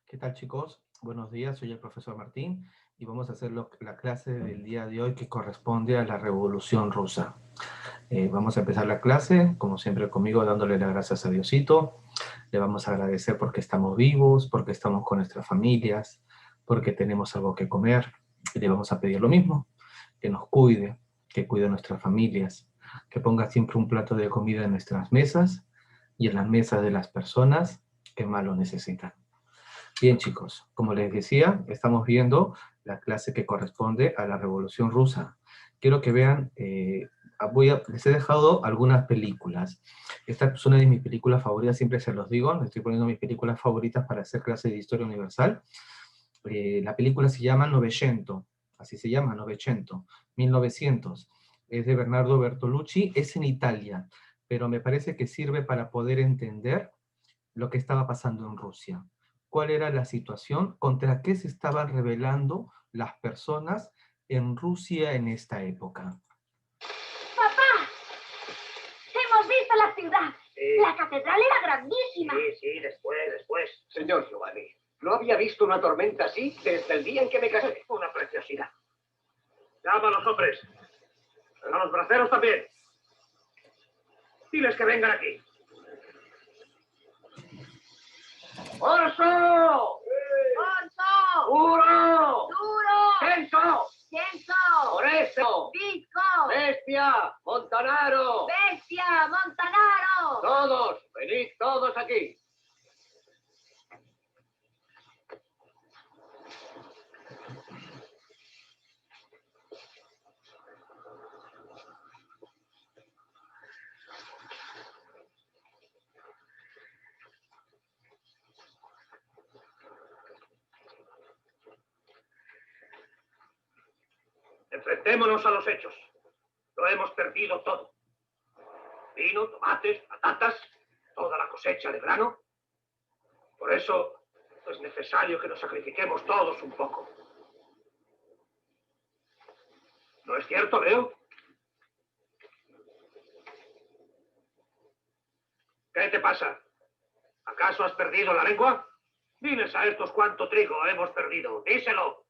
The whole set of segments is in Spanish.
¿Qué tal, chicos? Buenos días, soy el profesor Martín y vamos a hacer la clase del día de hoy que corresponde a la Revolución Rusa. Vamos a empezar la clase, como siempre conmigo, dándole las gracias a Diosito. Le vamos a agradecer porque estamos vivos, porque estamos con nuestras familias, porque tenemos algo que comer. Y le vamos a pedir lo mismo, que nos cuide, que cuide a nuestras familias, que ponga siempre un plato de comida en nuestras mesas y en las mesas de las personas que más lo necesitan. Bien, chicos, como les decía, estamos viendo la clase que corresponde a la Revolución Rusa. Quiero que vean, les he dejado algunas películas. Esta es una de mis películas favoritas, siempre se los digo, les estoy poniendo mis películas favoritas para hacer clase de Historia Universal. La película se llama Novecento, así se llama, Novecento, 1900. Es de Bernardo Bertolucci, es en Italia, pero me parece que sirve para poder entender lo que estaba pasando en Rusia. ¿Cuál era la situación? ¿Contra qué se estaban rebelando las personas en Rusia en esta época? ¡Papá! ¡Hemos visto la ciudad! Sí. La catedral era grandísima. Sí, después. Señor Giovanni, no había visto una tormenta así desde el día en que me casé. Una preciosidad. Llama a los hombres. A los braceros también. Diles que vengan aquí. ¡Orso! ¡Orso! ¡Duro! ¡Duro! ¡Tenso! ¡Censo! ¡Oresto! ¡Visco! ¡Bestia! ¡Montanaro! ¡Bestia! ¡Montanaro! Todos, venid todos aquí. Enfrentémonos a los hechos. Lo hemos perdido todo. Vino, tomates, patatas, toda la cosecha de grano. Por eso es necesario que nos sacrifiquemos todos un poco. ¿No es cierto, Leo? ¿Qué te pasa? ¿Acaso has perdido la lengua? Diles a estos cuánto trigo hemos perdido. Díselo.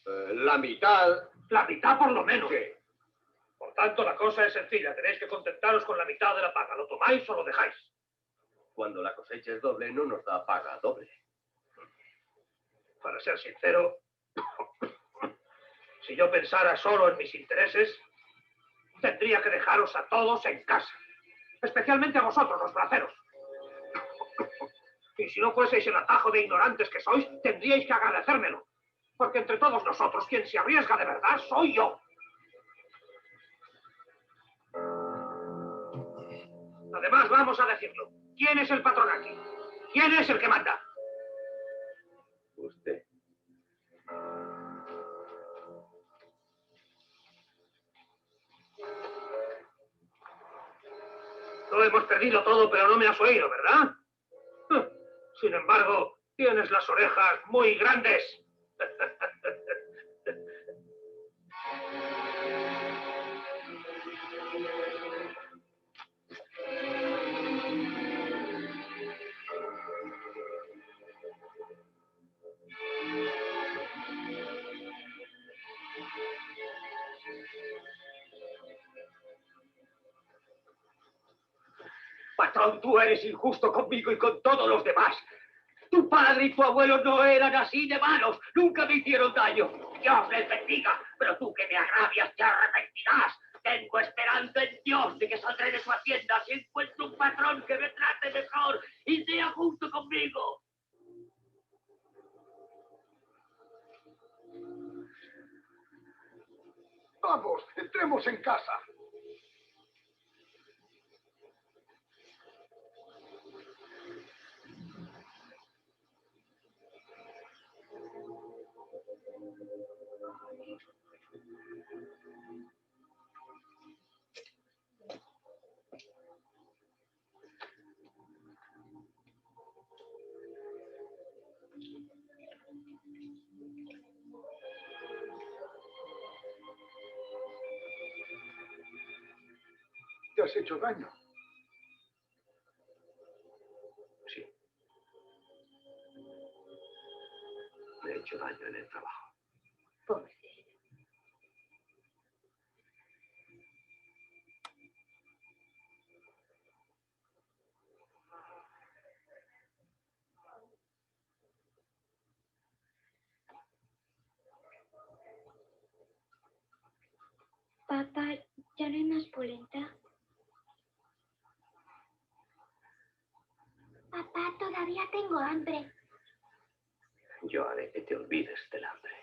La mitad. La mitad por lo menos. ¿Qué? Por tanto, la cosa es sencilla. Tenéis que contentaros con la mitad de la paga. ¿Lo tomáis o lo dejáis? Cuando la cosecha es doble, no nos da paga doble. Para ser sincero, si yo pensara solo en mis intereses, tendría que dejaros a todos en casa. Especialmente a vosotros, los braceros. Y si no fueseis el atajo de ignorantes que sois, tendríais que agradecérmelo. Porque entre todos nosotros, quien se arriesga de verdad soy yo. Además, vamos a decirlo. ¿Quién es el patrón aquí? ¿Quién es el que manda? Usted. Lo hemos perdido todo, pero no me has oído, ¿verdad? Sin embargo, tienes las orejas muy grandes. Patrón, tú eres injusto conmigo y con todos los demás. Tu padre y tu abuelo no eran así de malos. Nunca me hicieron daño. Dios les bendiga. Pero tú que me agravias te arrepentirás. Tengo esperanza en Dios de que saldré de su hacienda si encuentro un patrón que me trate mejor y sea justo conmigo. Vamos, entremos en casa. Te has hecho daño. Sí. hecho daño en el trabajo. Pobrecito. Papá, ¿ya no hay más polenta? Papá, todavía tengo hambre. Yo haré que te olvides del hambre.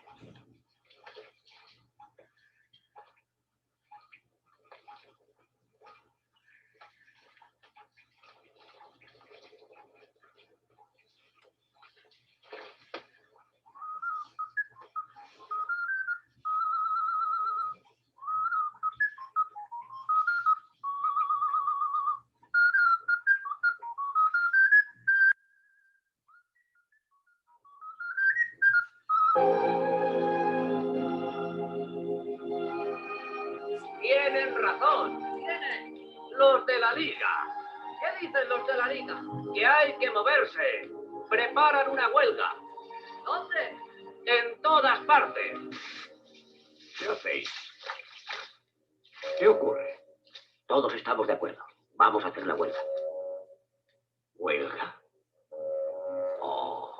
Tienen razón. Tienen. Los de la Liga. ¿Qué dicen los de la Liga? Que hay que moverse. Preparan una huelga. ¿Dónde? En todas partes. ¿Qué hacéis? ¿Qué ocurre? Todos estamos de acuerdo. Vamos a hacer la huelga. ¿Huelga? Oh.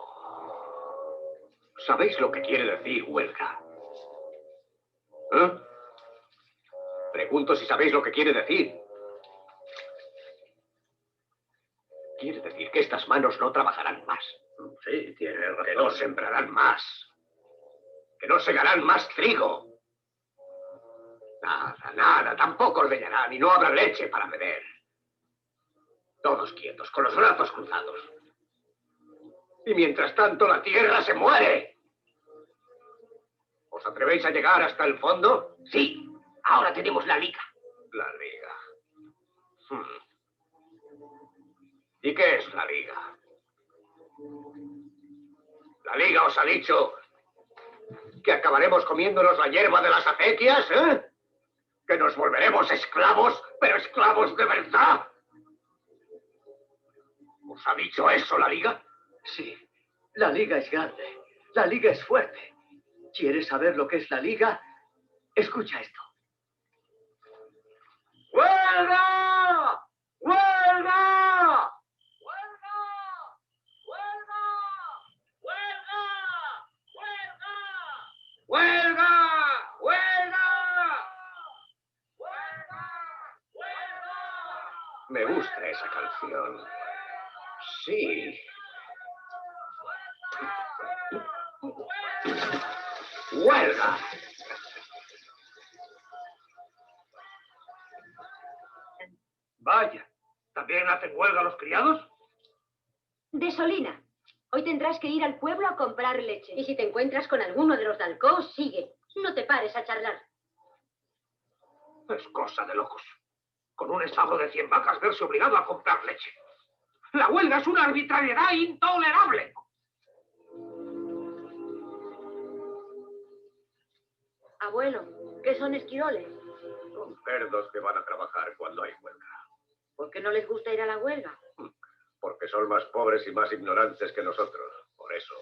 ¿Sabéis lo que quiere decir huelga? ¿Eh? Pregunto si sabéis lo que quiere decir. Quiere decir que estas manos no trabajarán más. Sí, tiene razón. Que no sembrarán más. Que no segarán más trigo. Nada, nada. Tampoco ordeñarán y no habrá leche para beber. Todos quietos, con los brazos cruzados. Y mientras tanto la tierra se muere. ¿Os atrevéis a llegar hasta el fondo? Sí. Ahora tenemos la liga. La liga. ¿Y qué es la liga? La liga os ha dicho que acabaremos comiéndonos la hierba de las acequias, ¿eh? Que nos volveremos esclavos, pero esclavos de verdad. ¿Os ha dicho eso la liga? Sí, la liga es grande, la liga es fuerte. ¿Quieres saber lo que es la liga? Escucha esto. ¡Huelga! ¡Huelga! ¡Huelga! ¡Huelga! ¡Huelga! ¡Huelga! ¡Huelga! ¡Huelga! ¡Huelga! ¡Huelga! Me gusta esa canción. Sí. ¡Huelga! Vaya, ¿también hacen huelga los criados? Desolina, hoy tendrás que ir al pueblo a comprar leche. Y si te encuentras con alguno de los de Alcó, sigue. No te pares a charlar. Es cosa de locos. Con un establo de 100 vacas verse obligado a comprar leche. La huelga es una arbitrariedad intolerable. Abuelo, ¿qué son esquiroles? Son cerdos que van a trabajar cuando hay huelga. ¿Por qué no les gusta ir a la huelga? Porque son más pobres y más ignorantes que nosotros. Por eso.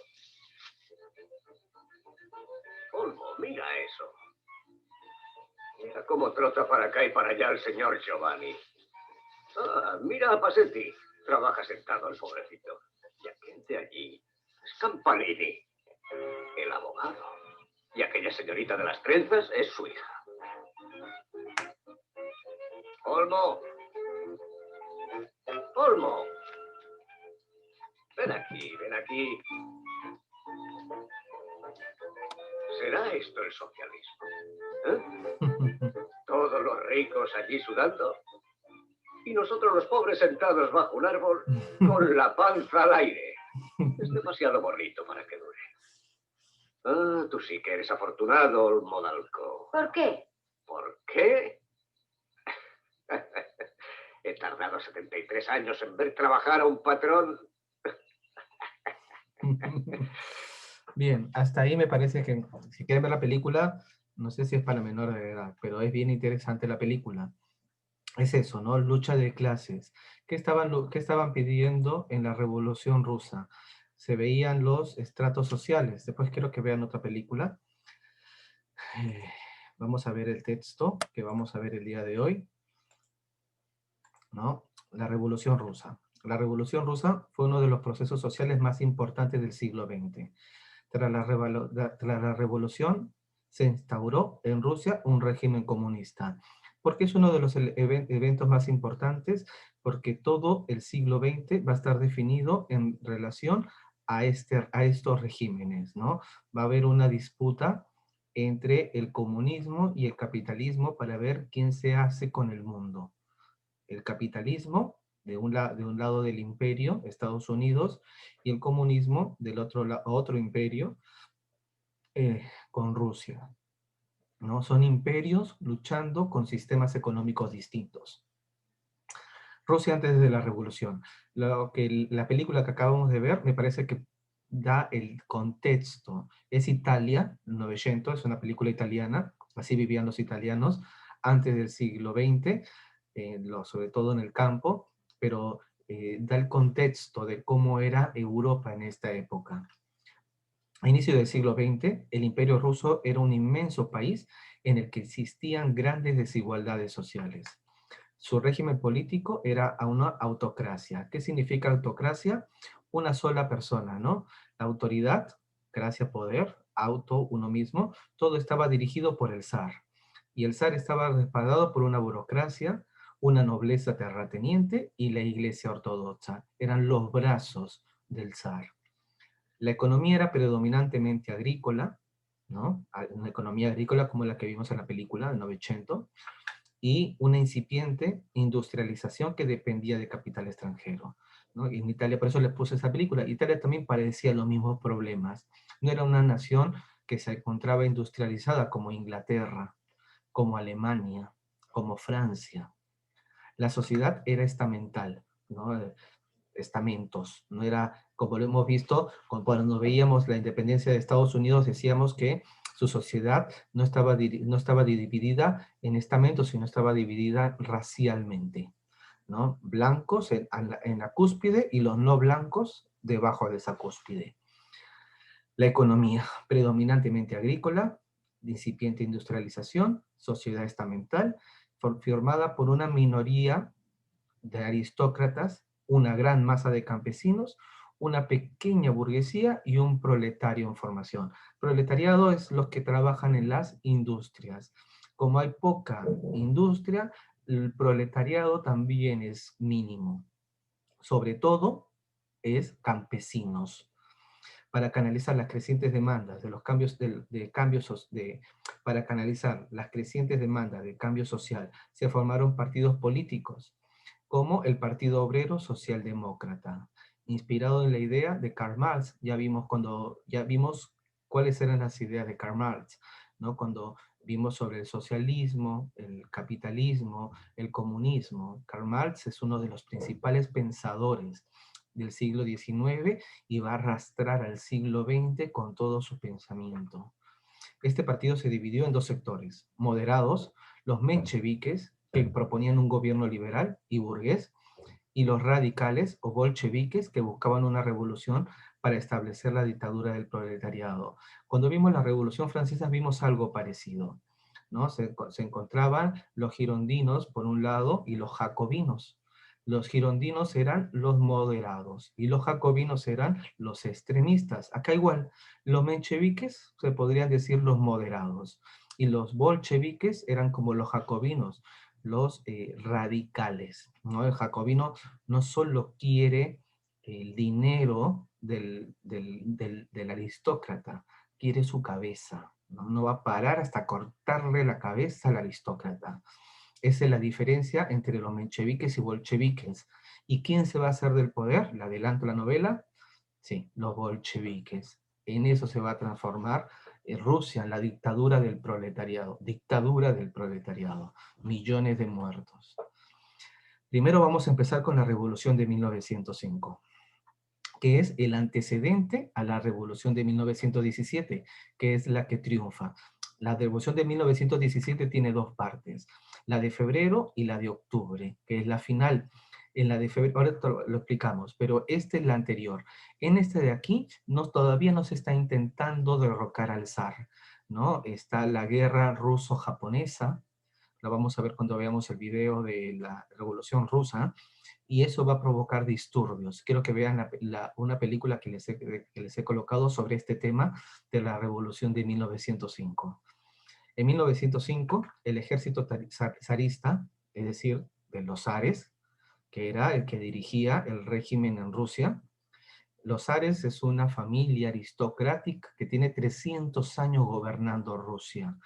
Olmo, mira eso. Mira cómo trota para acá y para allá el señor Giovanni. Ah, mira a Pasetti. Trabaja sentado el pobrecito. Y aquel de allí es Campanini, el abogado. Y aquella señorita de las trenzas es su hija. Olmo. Olmo. Ven aquí, ven aquí. ¿Será esto el socialismo? ¿Eh? Todos los ricos allí sudando. Y nosotros los pobres sentados bajo un árbol con la panza al aire. Es demasiado bonito para que dure. Ah, tú sí que eres afortunado, Olmo Dalco. ¿Por qué? ¿Por qué? He tardado 73 años en ver trabajar a un patrón. Bien, hasta ahí me parece que si quieren ver la película, no sé si es para menor de edad, pero es bien interesante la película. Es eso, ¿no? Lucha de clases. ¿Qué estaban pidiendo en la Revolución Rusa? se veían los estratos sociales. Después quiero que vean otra película. Vamos a ver el texto que vamos a ver el día de hoy, ¿no? La Revolución Rusa. La Revolución Rusa fue uno de los procesos sociales más importantes del siglo XX. Tras la revolución, se instauró en Rusia un régimen comunista. ¿Por qué es uno de los eventos más importantes? Porque todo el siglo XX va a estar definido en relación a estos regímenes, ¿no? Va a haber una disputa entre el comunismo y el capitalismo para ver quién se hace con el mundo. El capitalismo de un lado del imperio, Estados Unidos, y el comunismo del otro imperio, con Rusia, ¿no? Son imperios luchando con sistemas económicos distintos. Rusia antes de la revolución. La película que acabamos de ver me parece que da el contexto. Es Italia, el Novecento, es una película italiana, así vivían los italianos antes del siglo XX, sobre todo en el campo, pero da el contexto de cómo era Europa en esta época. A inicio del siglo XX, el Imperio Ruso era un inmenso país en el que existían grandes desigualdades sociales. Su régimen político era una autocracia. ¿Qué significa autocracia? Una sola persona, ¿no? La autoridad, gracia, poder, auto, uno mismo, todo estaba dirigido por el zar. Y el zar estaba respaldado por una burocracia, una nobleza terrateniente y la iglesia ortodoxa. Eran los brazos del zar. La economía era predominantemente agrícola, ¿no? Una economía agrícola como la que vimos en la película del Novecento, y una incipiente industrialización que dependía de capital extranjero, ¿no? Y en Italia, por eso les puse esa película, Italia también padecía los mismos problemas. No era una nación que se encontraba industrializada como Inglaterra, como Alemania, como Francia. La sociedad era estamental, ¿no? Estamentos, no era, como lo hemos visto, cuando veíamos la independencia de Estados Unidos, decíamos que su sociedad no estaba dividida en estamentos, sino estaba dividida racialmente, ¿no? Blancos en la cúspide y los no blancos debajo de esa cúspide. La economía, predominantemente agrícola, de incipiente industrialización, sociedad estamental, formada por una minoría de aristócratas, una gran masa de campesinos, una pequeña burguesía y un proletario en formación. Proletariado es los que trabajan en las industrias. Como hay poca industria, el proletariado también es mínimo. Sobre todo, es campesinos. Para canalizar las crecientes demandas de los cambios para canalizar las crecientes demandas de cambio social, se formaron partidos políticos, como el Partido Obrero Socialdemócrata, inspirado en la idea de Karl Marx. Ya vimos cuáles eran las ideas de Karl Marx, ¿no? Cuando vimos sobre el socialismo, el capitalismo, el comunismo. Karl Marx es uno de los principales pensadores del siglo XIX y va a arrastrar al siglo XX con todo su pensamiento. Este partido se dividió en dos sectores: moderados, los mencheviques, que proponían un gobierno liberal y burgués, y los radicales o bolcheviques, que buscaban una revolución para establecer la dictadura del proletariado. Cuando vimos la Revolución Francesa vimos algo parecido, ¿no? Se encontraban los girondinos por un lado y los jacobinos. Los girondinos eran los moderados y los jacobinos eran los extremistas. Acá igual, los mencheviques se podrían decir los moderados y los bolcheviques eran como los jacobinos, los radicales, ¿no? El jacobino no solo quiere el dinero del aristócrata, quiere su cabeza, ¿no? No va a parar hasta cortarle la cabeza al aristócrata. Esa es la diferencia entre los mencheviques y bolcheviques. ¿Y quién se va a hacer del poder? ¿Le adelanto la novela? Sí, los bolcheviques. En eso se va a transformar Rusia, en la dictadura del proletariado. Dictadura del proletariado. Millones de muertos. Primero vamos a empezar con la Revolución de 1905, que es el antecedente a la Revolución de 1917, que es la que triunfa. La Revolución de 1917 tiene dos partes, la de febrero y la de octubre, que es la final. En la de febrero, ahora lo explicamos, pero esta es la anterior. En este de aquí, todavía no se está intentando derrocar al zar, ¿no? Está la guerra ruso-japonesa, lo vamos a ver cuando veamos el video de la Revolución Rusa, y eso va a provocar disturbios. Quiero que vean una película que les he colocado sobre este tema de la Revolución de 1905. En 1905, el ejército zarista, es decir, de los zares, que era el que dirigía el régimen en Rusia. Los zares es una familia aristocrática que tiene 300 años gobernando Rusia.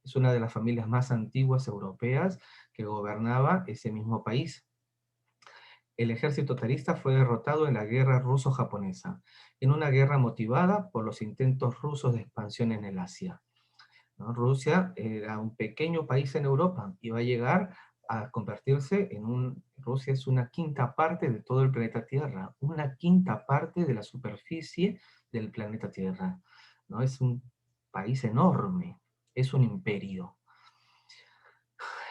Es una de las familias más antiguas europeas que gobernaba ese mismo país. El ejército zarista fue derrotado en la guerra ruso-japonesa, en una guerra motivada por los intentos rusos de expansión en el Asia, ¿no? Rusia era un pequeño país en Europa y va a llegar a convertirse Rusia es una quinta parte de todo el planeta Tierra, una quinta parte de la superficie del planeta Tierra, ¿no? Es un país enorme, es un imperio.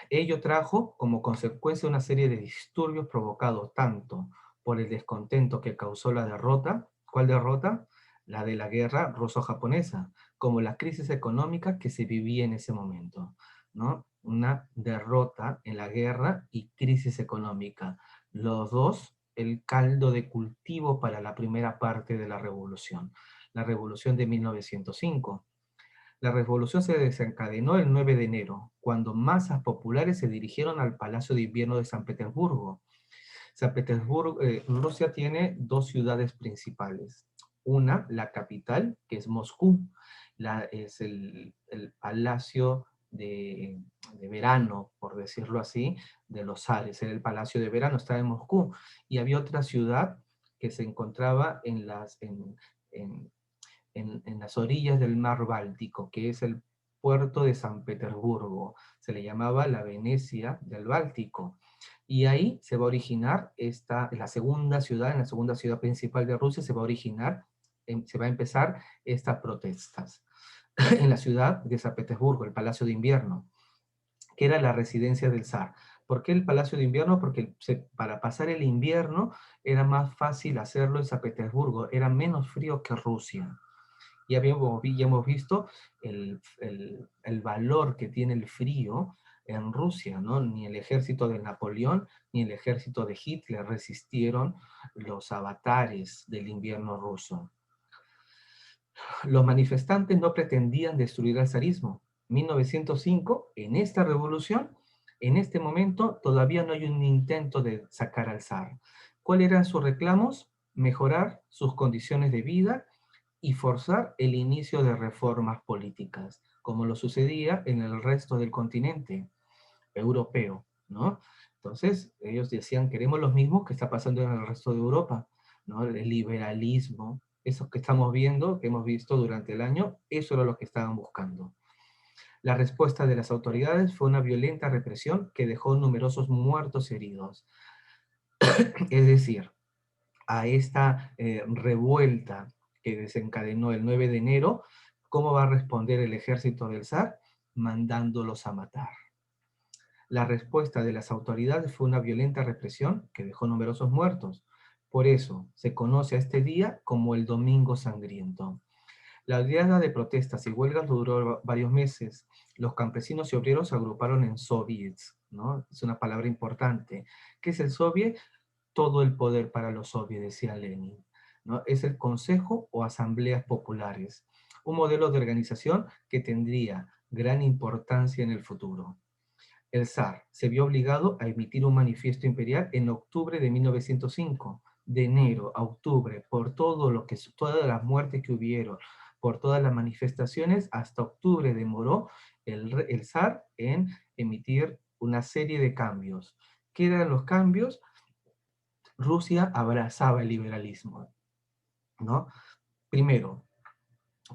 Ello trajo como consecuencia una serie de disturbios provocados tanto por el descontento que causó la derrota. ¿Cuál derrota? La de la guerra ruso-japonesa, como la crisis económica que se vivía en ese momento, ¿no? Una derrota en la guerra y crisis económica. Los dos, el caldo de cultivo para la primera parte de la revolución de 1905. La revolución se desencadenó el 9 de enero, cuando masas populares se dirigieron al Palacio de Invierno de San Petersburgo. Rusia tiene dos ciudades principales. Una, la capital, que es Moscú, es el palacio de verano, por decirlo así, de los zares. Era el palacio de verano, estaba en Moscú. Y había otra ciudad que se encontraba en las orillas del mar Báltico, que es el puerto de San Petersburgo. Se le llamaba la Venecia del Báltico. Y ahí se va a originar en la segunda ciudad principal de Rusia, se va a empezar estas protestas. En la ciudad de San Petersburgo, el Palacio de Invierno, que era la residencia del zar. ¿Por qué el Palacio de Invierno? Porque para pasar el invierno era más fácil hacerlo en San Petersburgo, era menos frío que Rusia. Ya hemos visto el valor que tiene el frío en Rusia, ¿no? Ni el ejército de Napoleón ni el ejército de Hitler resistieron los avatares del invierno ruso. Los manifestantes no pretendían destruir al zarismo. 1905, en esta revolución, en este momento, todavía no hay un intento de sacar al zar. ¿Cuáles eran sus reclamos? Mejorar sus condiciones de vida y forzar el inicio de reformas políticas, como lo sucedía en el resto del continente europeo, ¿no? Entonces, ellos decían, queremos lo mismo que está pasando en el resto de Europa, ¿no? El liberalismo, eso que estamos viendo, que hemos visto durante el año, eso era lo que estaban buscando. La respuesta de las autoridades fue una violenta represión que dejó numerosos muertos y heridos. Es decir, a esta revuelta que desencadenó el 9 de enero, ¿cómo va a responder el ejército del zar? Mandándolos a matar. La respuesta de las autoridades fue una violenta represión que dejó numerosos muertos. Por eso se conoce a este día como el Domingo Sangriento. La oleada de protestas y huelgas duró varios meses. Los campesinos y obreros se agruparon en soviets, ¿no? Es una palabra importante. ¿Qué es el soviet? Todo el poder para los soviets, decía Lenin, ¿no? Es el consejo o asambleas populares, un modelo de organización que tendría gran importancia en el futuro. El zar se vio obligado a emitir un manifiesto imperial en octubre de 1905, de enero a octubre, por todas las muertes que hubieron, por todas las manifestaciones, hasta octubre demoró el zar en emitir una serie de cambios. ¿Qué eran los cambios? Rusia abrazaba el liberalismo, ¿no? Primero,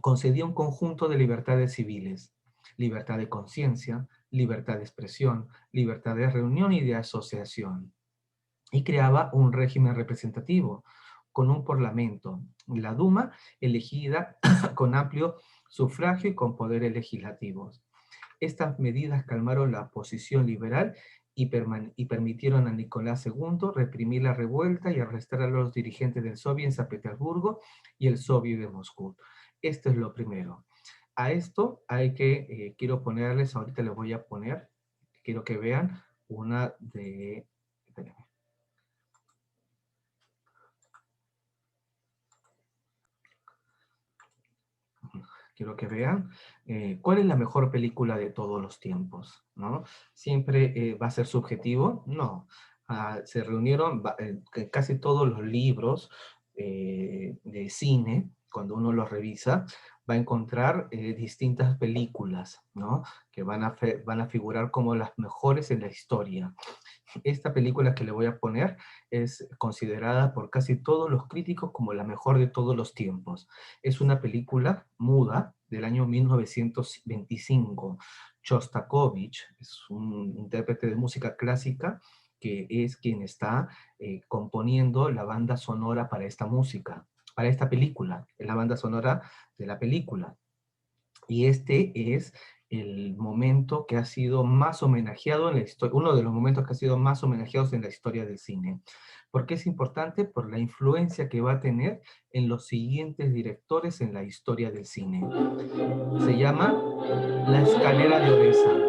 concedía un conjunto de libertades civiles, libertad de conciencia, libertad de expresión, libertad de reunión y de asociación. Y creaba un régimen representativo, con un parlamento, la Duma, elegida con amplio sufragio y con poderes legislativos. Estas medidas calmaron la oposición liberal y permitieron a Nicolás II reprimir la revuelta y arrestar a los dirigentes del Soviet en San Petersburgo y el Soviet de Moscú. Esto es lo primero. A esto hay que, quiero ponerles, ahorita les voy a poner, quiero que vean una de... Espérenme. Quiero que vean cuál es la mejor película de todos los tiempos, ¿no? Siempre va a ser subjetivo, no. Se reunieron casi todos los libros de cine, cuando uno los revisa, va a encontrar distintas películas, ¿no? Que van a figurar como las mejores en la historia. Esta película que le voy a poner es considerada por casi todos los críticos como la mejor de todos los tiempos. Es una película muda del año 1925. Shostakovich es un intérprete de música clásica que es quien está componiendo la banda sonora para esta música, para esta película, es la banda sonora de la película. Y este es el momento que ha sido más homenajeado en la historia, uno de los momentos que ha sido más homenajeados en la historia del cine. ¿Por qué es importante? Por la influencia que va a tener en los siguientes directores en la historia del cine. Se llama La escalera de Odessa.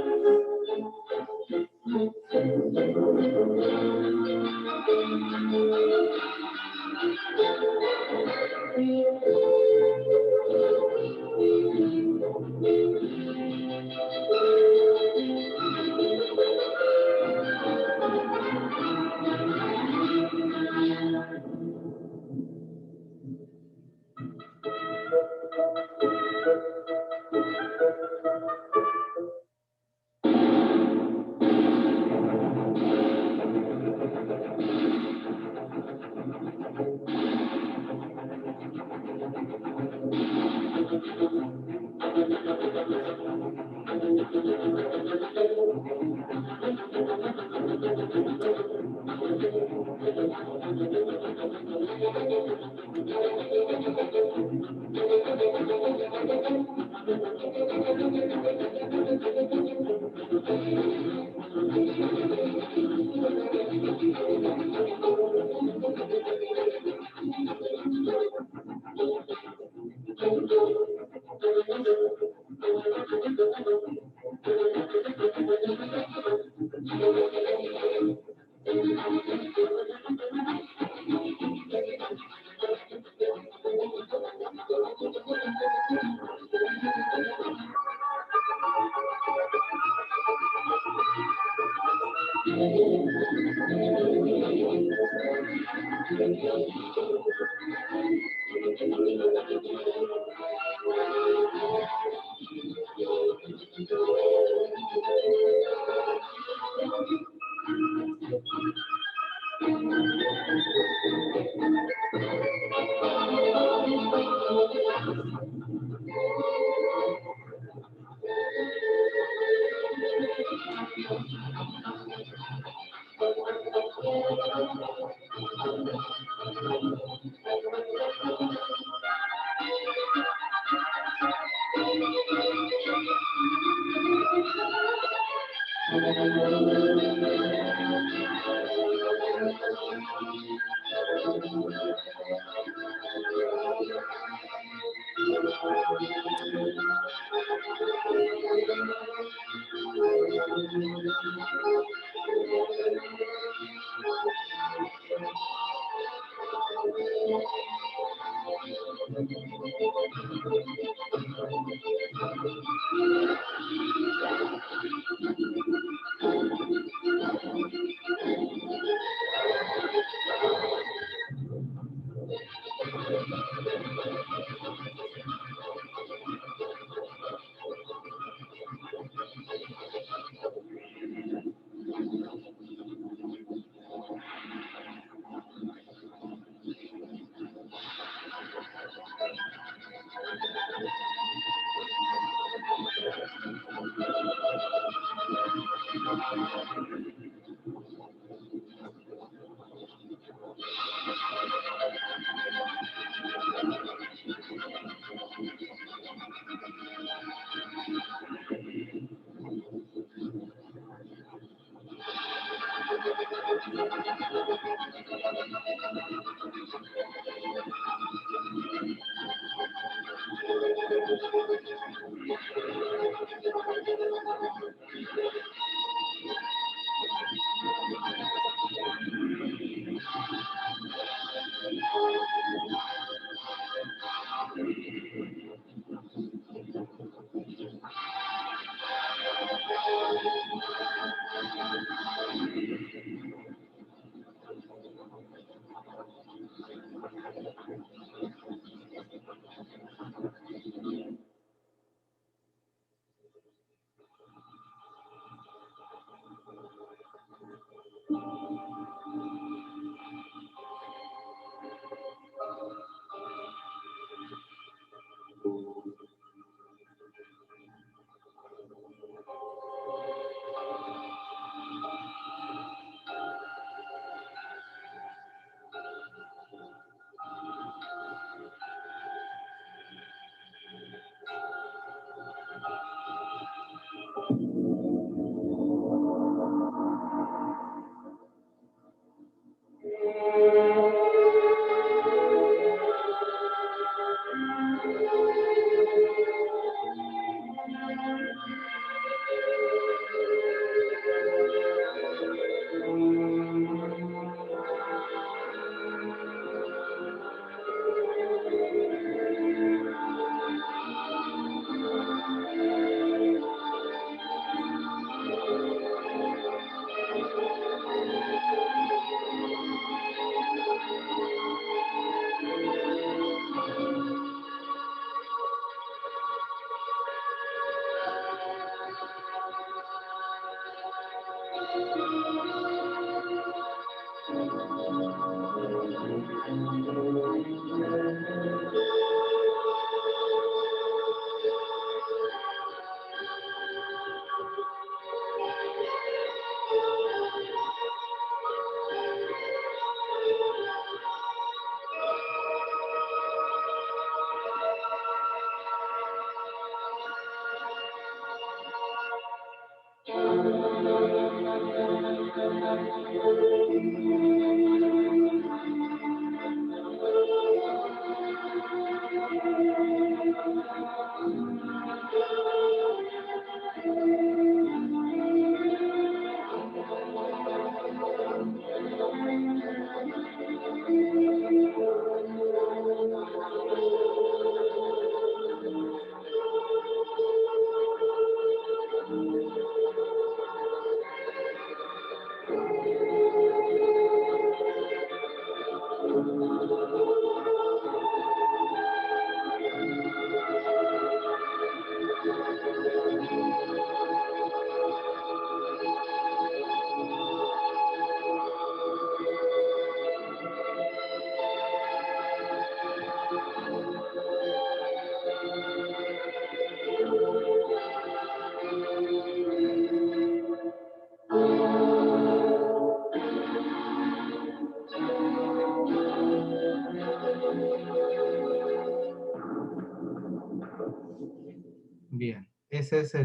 Bien, ese es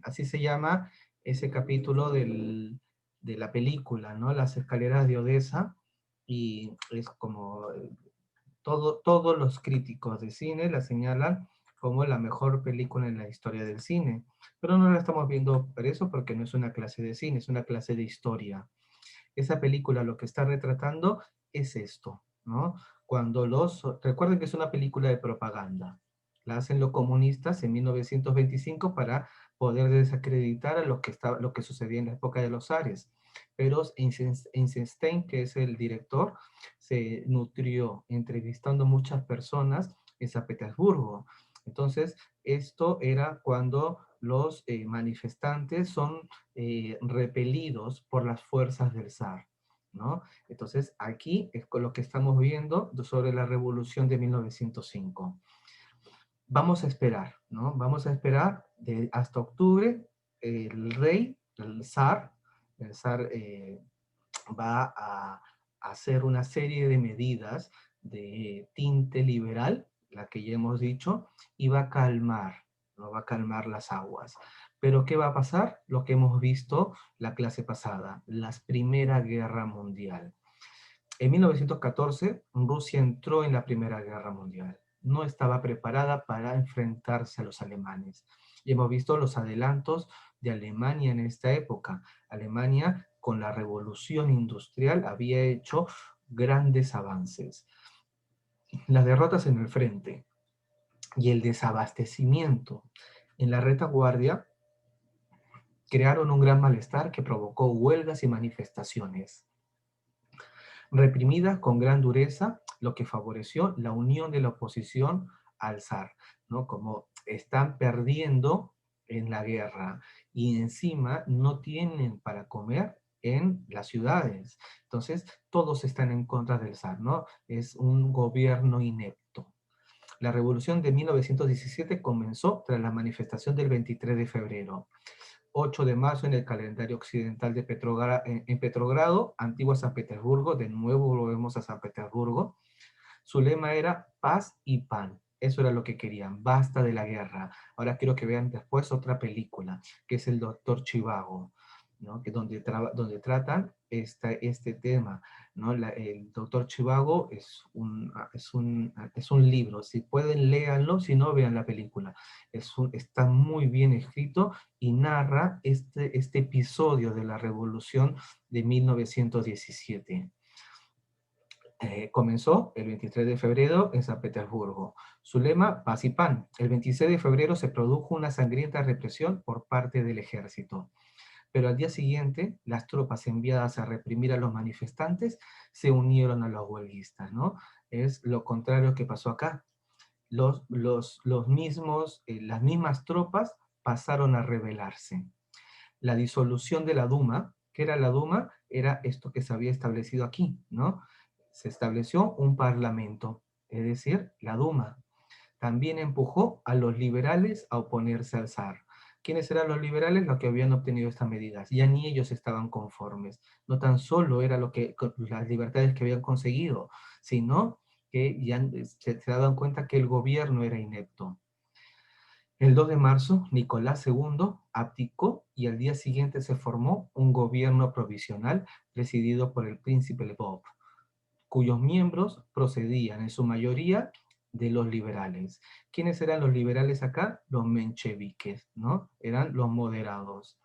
así se llama ese capítulo de la película, ¿no? Las escaleras de Odessa, y es como todos los críticos de cine la señalan como la mejor película en la historia del cine. Pero no la estamos viendo por eso, porque no es una clase de cine, es una clase de historia. Esa película lo que está retratando es esto, ¿no? Recuerden que es una película de propaganda. La hacen los comunistas en 1925 para poder desacreditar a lo que sucedía en la época de los zares. Pero Eisenstein, que es el director, se nutrió entrevistando muchas personas en San Petersburgo. Entonces, esto era cuando los manifestantes son repelidos por las fuerzas del zar, ¿no? Entonces, aquí es con lo que estamos viendo sobre la revolución de 1905. Vamos a esperar, ¿no? Vamos a esperar hasta octubre. El rey, el zar va a hacer una serie de medidas de tinte liberal, la que ya hemos dicho, y va a calmar, ¿no? Va a calmar las aguas. Pero ¿qué va a pasar? Lo que hemos visto la clase pasada, la Primera Guerra Mundial. En 1914, Rusia entró en la Primera Guerra Mundial. No estaba preparada para enfrentarse a los alemanes. Y hemos visto los adelantos de Alemania en esta época. Alemania, con la revolución industrial, había hecho grandes avances. Las derrotas en el frente y el desabastecimiento en la retaguardia crearon un gran malestar que provocó huelgas y manifestaciones reprimidas con gran dureza lo que favoreció la unión de la oposición al zar, ¿no? Como están perdiendo en la guerra y encima no tienen para comer en las ciudades. Entonces, todos están en contra del zar, ¿no? Es un gobierno inepto. La revolución de 1917 comenzó tras la manifestación del 23 de febrero. 8 de marzo en el calendario occidental de en Petrogrado, antigua San Petersburgo, de nuevo volvemos a San Petersburgo. Su lema era paz y pan. Eso era lo que querían, basta de la guerra. Ahora quiero que vean después otra película, que es El Doctor Zhivago, ¿no? Que donde tratan este tema, ¿no? El Doctor Zhivago es un libro, si pueden léanlo, si no vean la película. Está muy bien escrito y narra este episodio de la revolución de 1917. Comenzó el 23 de febrero en San Petersburgo. Su lema, paz y pan. El 26 de febrero se produjo una sangrienta represión por parte del ejército. Pero al día siguiente, las tropas enviadas a reprimir a los manifestantes se unieron a los huelguistas, ¿no? Es lo contrario que pasó acá. Las mismas tropas pasaron a rebelarse. La disolución de la Duma, ¿qué era la Duma? Era esto que se había establecido aquí, ¿no? Se estableció un parlamento, es decir, la Duma. También empujó a los liberales a oponerse al zar. ¿Quiénes eran los liberales? Los que habían obtenido estas medidas. Ya ni ellos estaban conformes. No tan solo era las libertades que habían conseguido, sino que ya se daban cuenta que el gobierno era inepto. El 2 de marzo, Nicolás II abdicó y al día siguiente se formó un gobierno provisional presidido por el príncipe Lvov, cuyos miembros procedían en su mayoría de los liberales. ¿Quiénes eran los liberales acá? Los mencheviques, ¿no? Eran los moderados.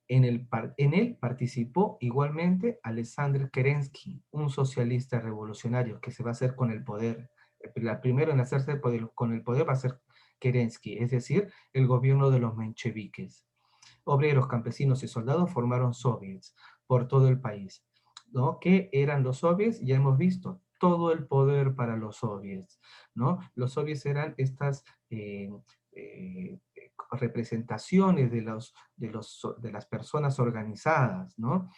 En él participó igualmente Alexander Kerensky, un socialista revolucionario que se va a hacer con el poder. La primero en hacerse con el poder va a ser Kerensky, es decir, el gobierno de los mencheviques. Obreros, campesinos y soldados formaron soviets por todo el país, ¿no? ¿Qué eran los soviets? Ya hemos visto, todo el poder para los soviets, ¿no? Los soviets eran estas representaciones de las personas organizadas, ¿no?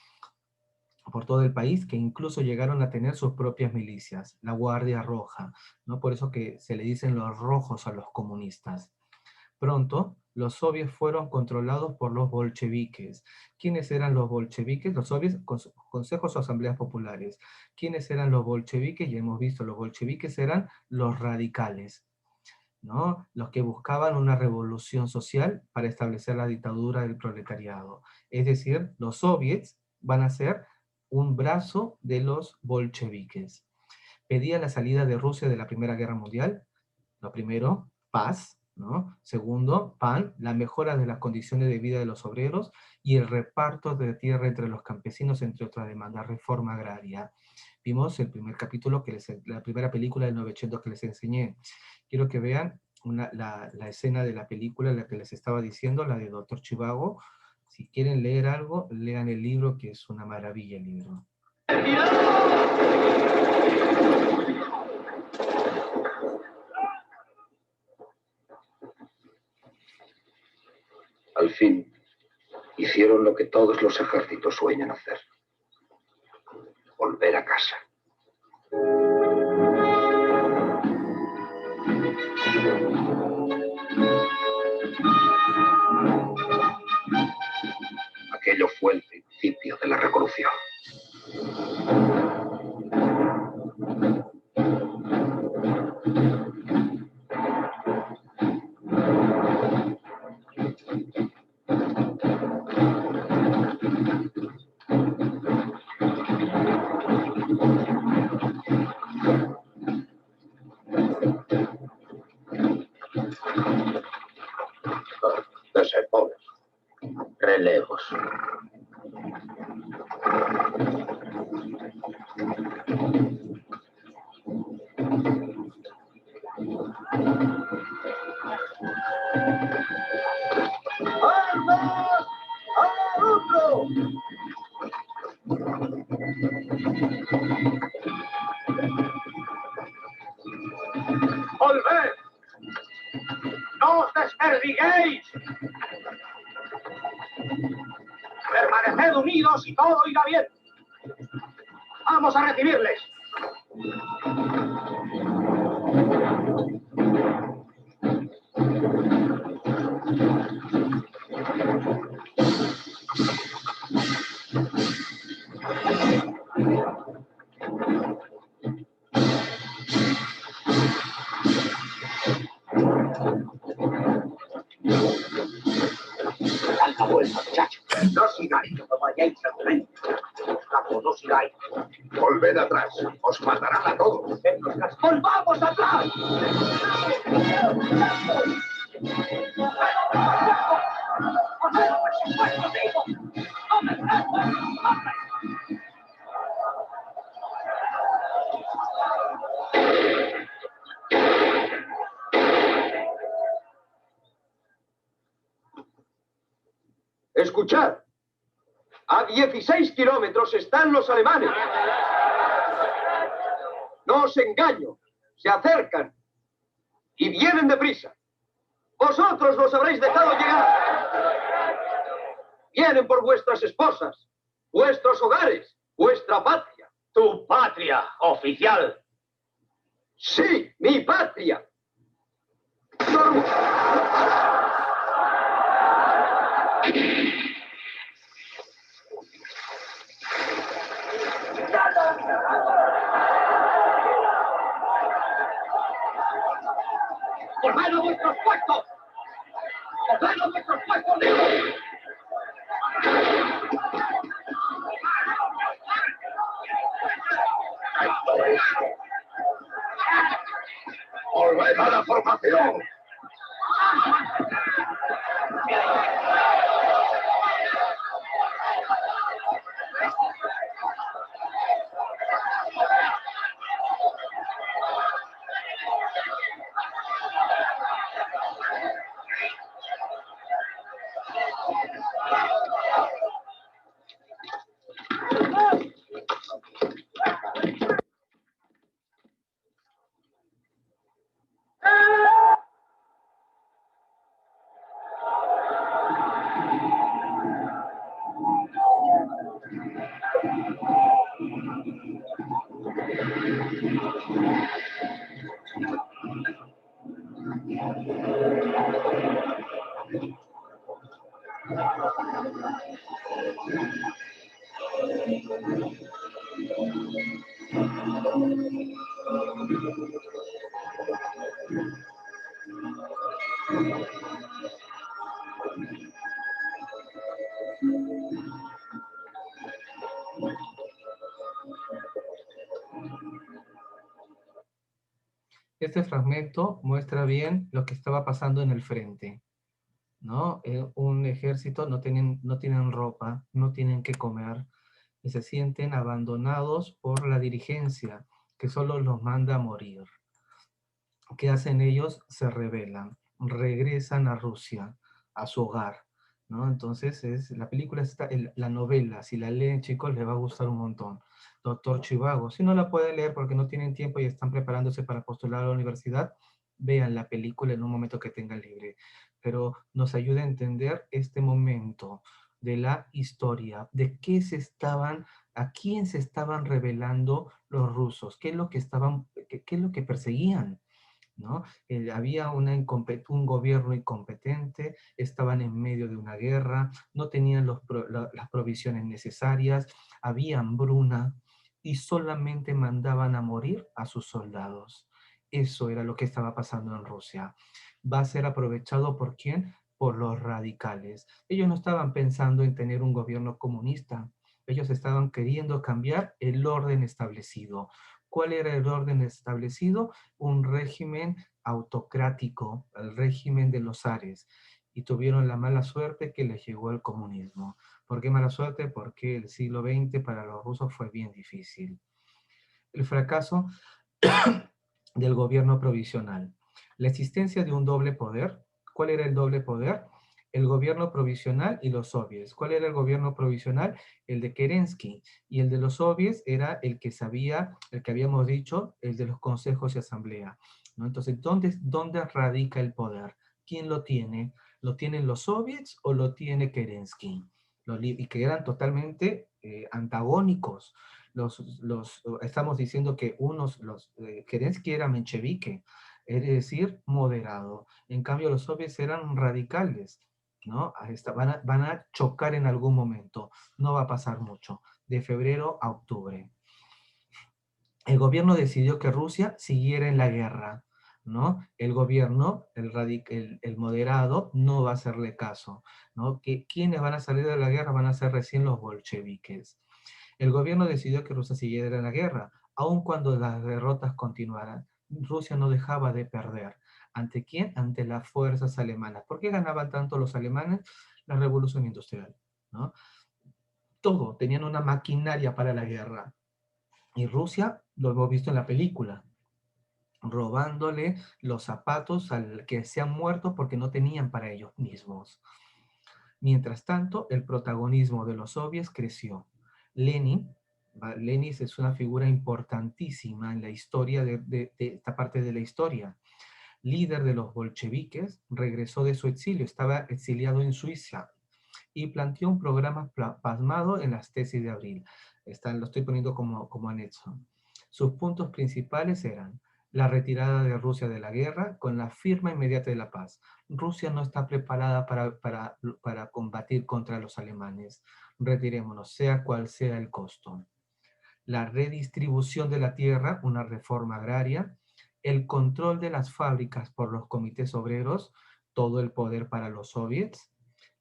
Por todo el país, que incluso llegaron a tener sus propias milicias, la Guardia Roja, ¿no? Por eso que se le dicen los rojos a los comunistas. Pronto, los soviets fueron controlados por los bolcheviques. ¿Quiénes eran los bolcheviques? Los soviets, consejos o asambleas populares. ¿Quiénes eran los bolcheviques? Ya hemos visto, los bolcheviques eran los radicales, ¿no? Los que buscaban una revolución social para establecer la dictadura del proletariado. Es decir, los soviets van a ser un brazo de los bolcheviques. Pedían la salida de Rusia de la Primera Guerra Mundial. Lo primero, paz, ¿no? Segundo, pan, la mejora de las condiciones de vida de los obreros y el reparto de tierra entre los campesinos, entre otras demandas, reforma agraria. Vimos el primer capítulo, la primera película del 900 que les enseñé. Quiero que vean la escena de la película, la que les estaba diciendo, la de Doctor Zhivago. Si quieren leer algo, lean el libro, que es una maravilla el libro. Al fin, hicieron lo que todos los ejércitos sueñan hacer. Volver a casa. Aquello fue el principio de la revolución. ¡Erguiréis! Permaneced unidos y todo irá bien. Vamos a recibirles. Tanta vuelta, muchachos. No sigáis, no vayáis al frente. No sigáis. Volved atrás. Os matarán a todos. ¡Volvamos atrás! Escuchad. A 16 kilómetros están los alemanes. No os engaño. Se acercan. Y vienen deprisa. Vosotros los habréis dejado llegar. Vienen por vuestras esposas, vuestros hogares, vuestra patria. Tu patria, oficial. Sí, mi patria. ¡Volved a vuestros puestos! ¡Volved a vuestros puestos! ¡Volved a la formación! Este fragmento muestra bien lo que estaba pasando en el frente, ¿no? Un ejército no tienen ropa, no tienen qué comer, y se sienten abandonados por la dirigencia, que solo los manda a morir. ¿Qué hacen ellos? Se rebelan, regresan a Rusia, a su hogar, ¿no? Entonces, la película está, la novela, si la leen, chicos, les va a gustar un montón. Doctor Zhivago. Si no la pueden leer porque no tienen tiempo y están preparándose para postular a la universidad, vean la película en un momento que tengan libre. Pero nos ayuda a entender este momento de la historia, de qué a quién se estaban rebelando los rusos, qué es lo que perseguían, ¿no? Había un gobierno incompetente, estaban en medio de una guerra, no tenían las provisiones necesarias, había hambruna y solamente mandaban a morir a sus soldados. Eso era lo que estaba pasando en Rusia. ¿Va a ser aprovechado por quién? Por los radicales. Ellos no estaban pensando en tener un gobierno comunista, ellos estaban queriendo cambiar el orden establecido. ¿Cuál era el orden establecido? Un régimen autocrático, el régimen de los zares, y tuvieron la mala suerte que les llegó el comunismo. ¿Por qué mala suerte? Porque el siglo XX para los rusos fue bien difícil. El fracaso del gobierno provisional. La existencia de un doble poder. ¿Cuál era el doble poder? El gobierno provisional y los soviets. ¿Cuál era el gobierno provisional? El de Kerensky. Y el de los soviets era el que habíamos dicho, el de los consejos y asamblea, ¿no? Entonces, ¿dónde radica el poder? ¿quién lo tiene? ¿Lo tienen los soviets o lo tiene Kerensky? Y que eran totalmente antagónicos. Estamos diciendo que Kerensky era menchevique, es decir, moderado. En cambio, los soviets eran radicales, ¿no? Van a chocar en algún momento. No va a pasar mucho. De febrero a octubre. El gobierno decidió que Rusia siguiera en la guerra, ¿no? El gobierno, el moderado, no va a hacerle caso, ¿no? ¿Quiénes van a salir de la guerra? Van a ser recién los bolcheviques. El gobierno decidió que Rusia siguiera en la guerra, aun cuando las derrotas continuaran. Rusia no dejaba de perder. ¿Ante quién? Ante las fuerzas alemanas. ¿Por qué ganaban tanto los alemanes? La revolución industrial, ¿no? Todo, tenían una maquinaria para la guerra. Y Rusia, lo hemos visto en la película, robándole los zapatos al que se han muerto porque no tenían para ellos mismos. Mientras tanto, el protagonismo de los soviets creció. Lenin es una figura importantísima en la historia de esta parte de la historia. Líder de los bolcheviques, regresó de su exilio, estaba exiliado en Suiza y planteó un programa plasmado en las tesis de abril. Lo estoy poniendo como anexo. Sus puntos principales eran la retirada de Rusia de la guerra con la firma inmediata de la paz. Rusia no está preparada para combatir contra los alemanes. Retirémonos, sea cual sea el costo. La redistribución de la tierra, una reforma agraria, el control de las fábricas por los comités obreros, todo el poder para los soviets,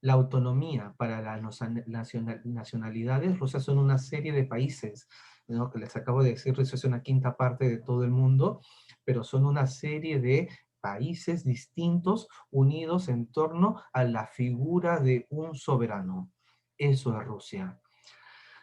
la autonomía para las nacionalidades. Rusia son una serie de países, ¿no? Que les acabo de decir, Rusia es una quinta parte de todo el mundo, pero son una serie de países distintos unidos en torno a la figura de un soberano. Eso es Rusia.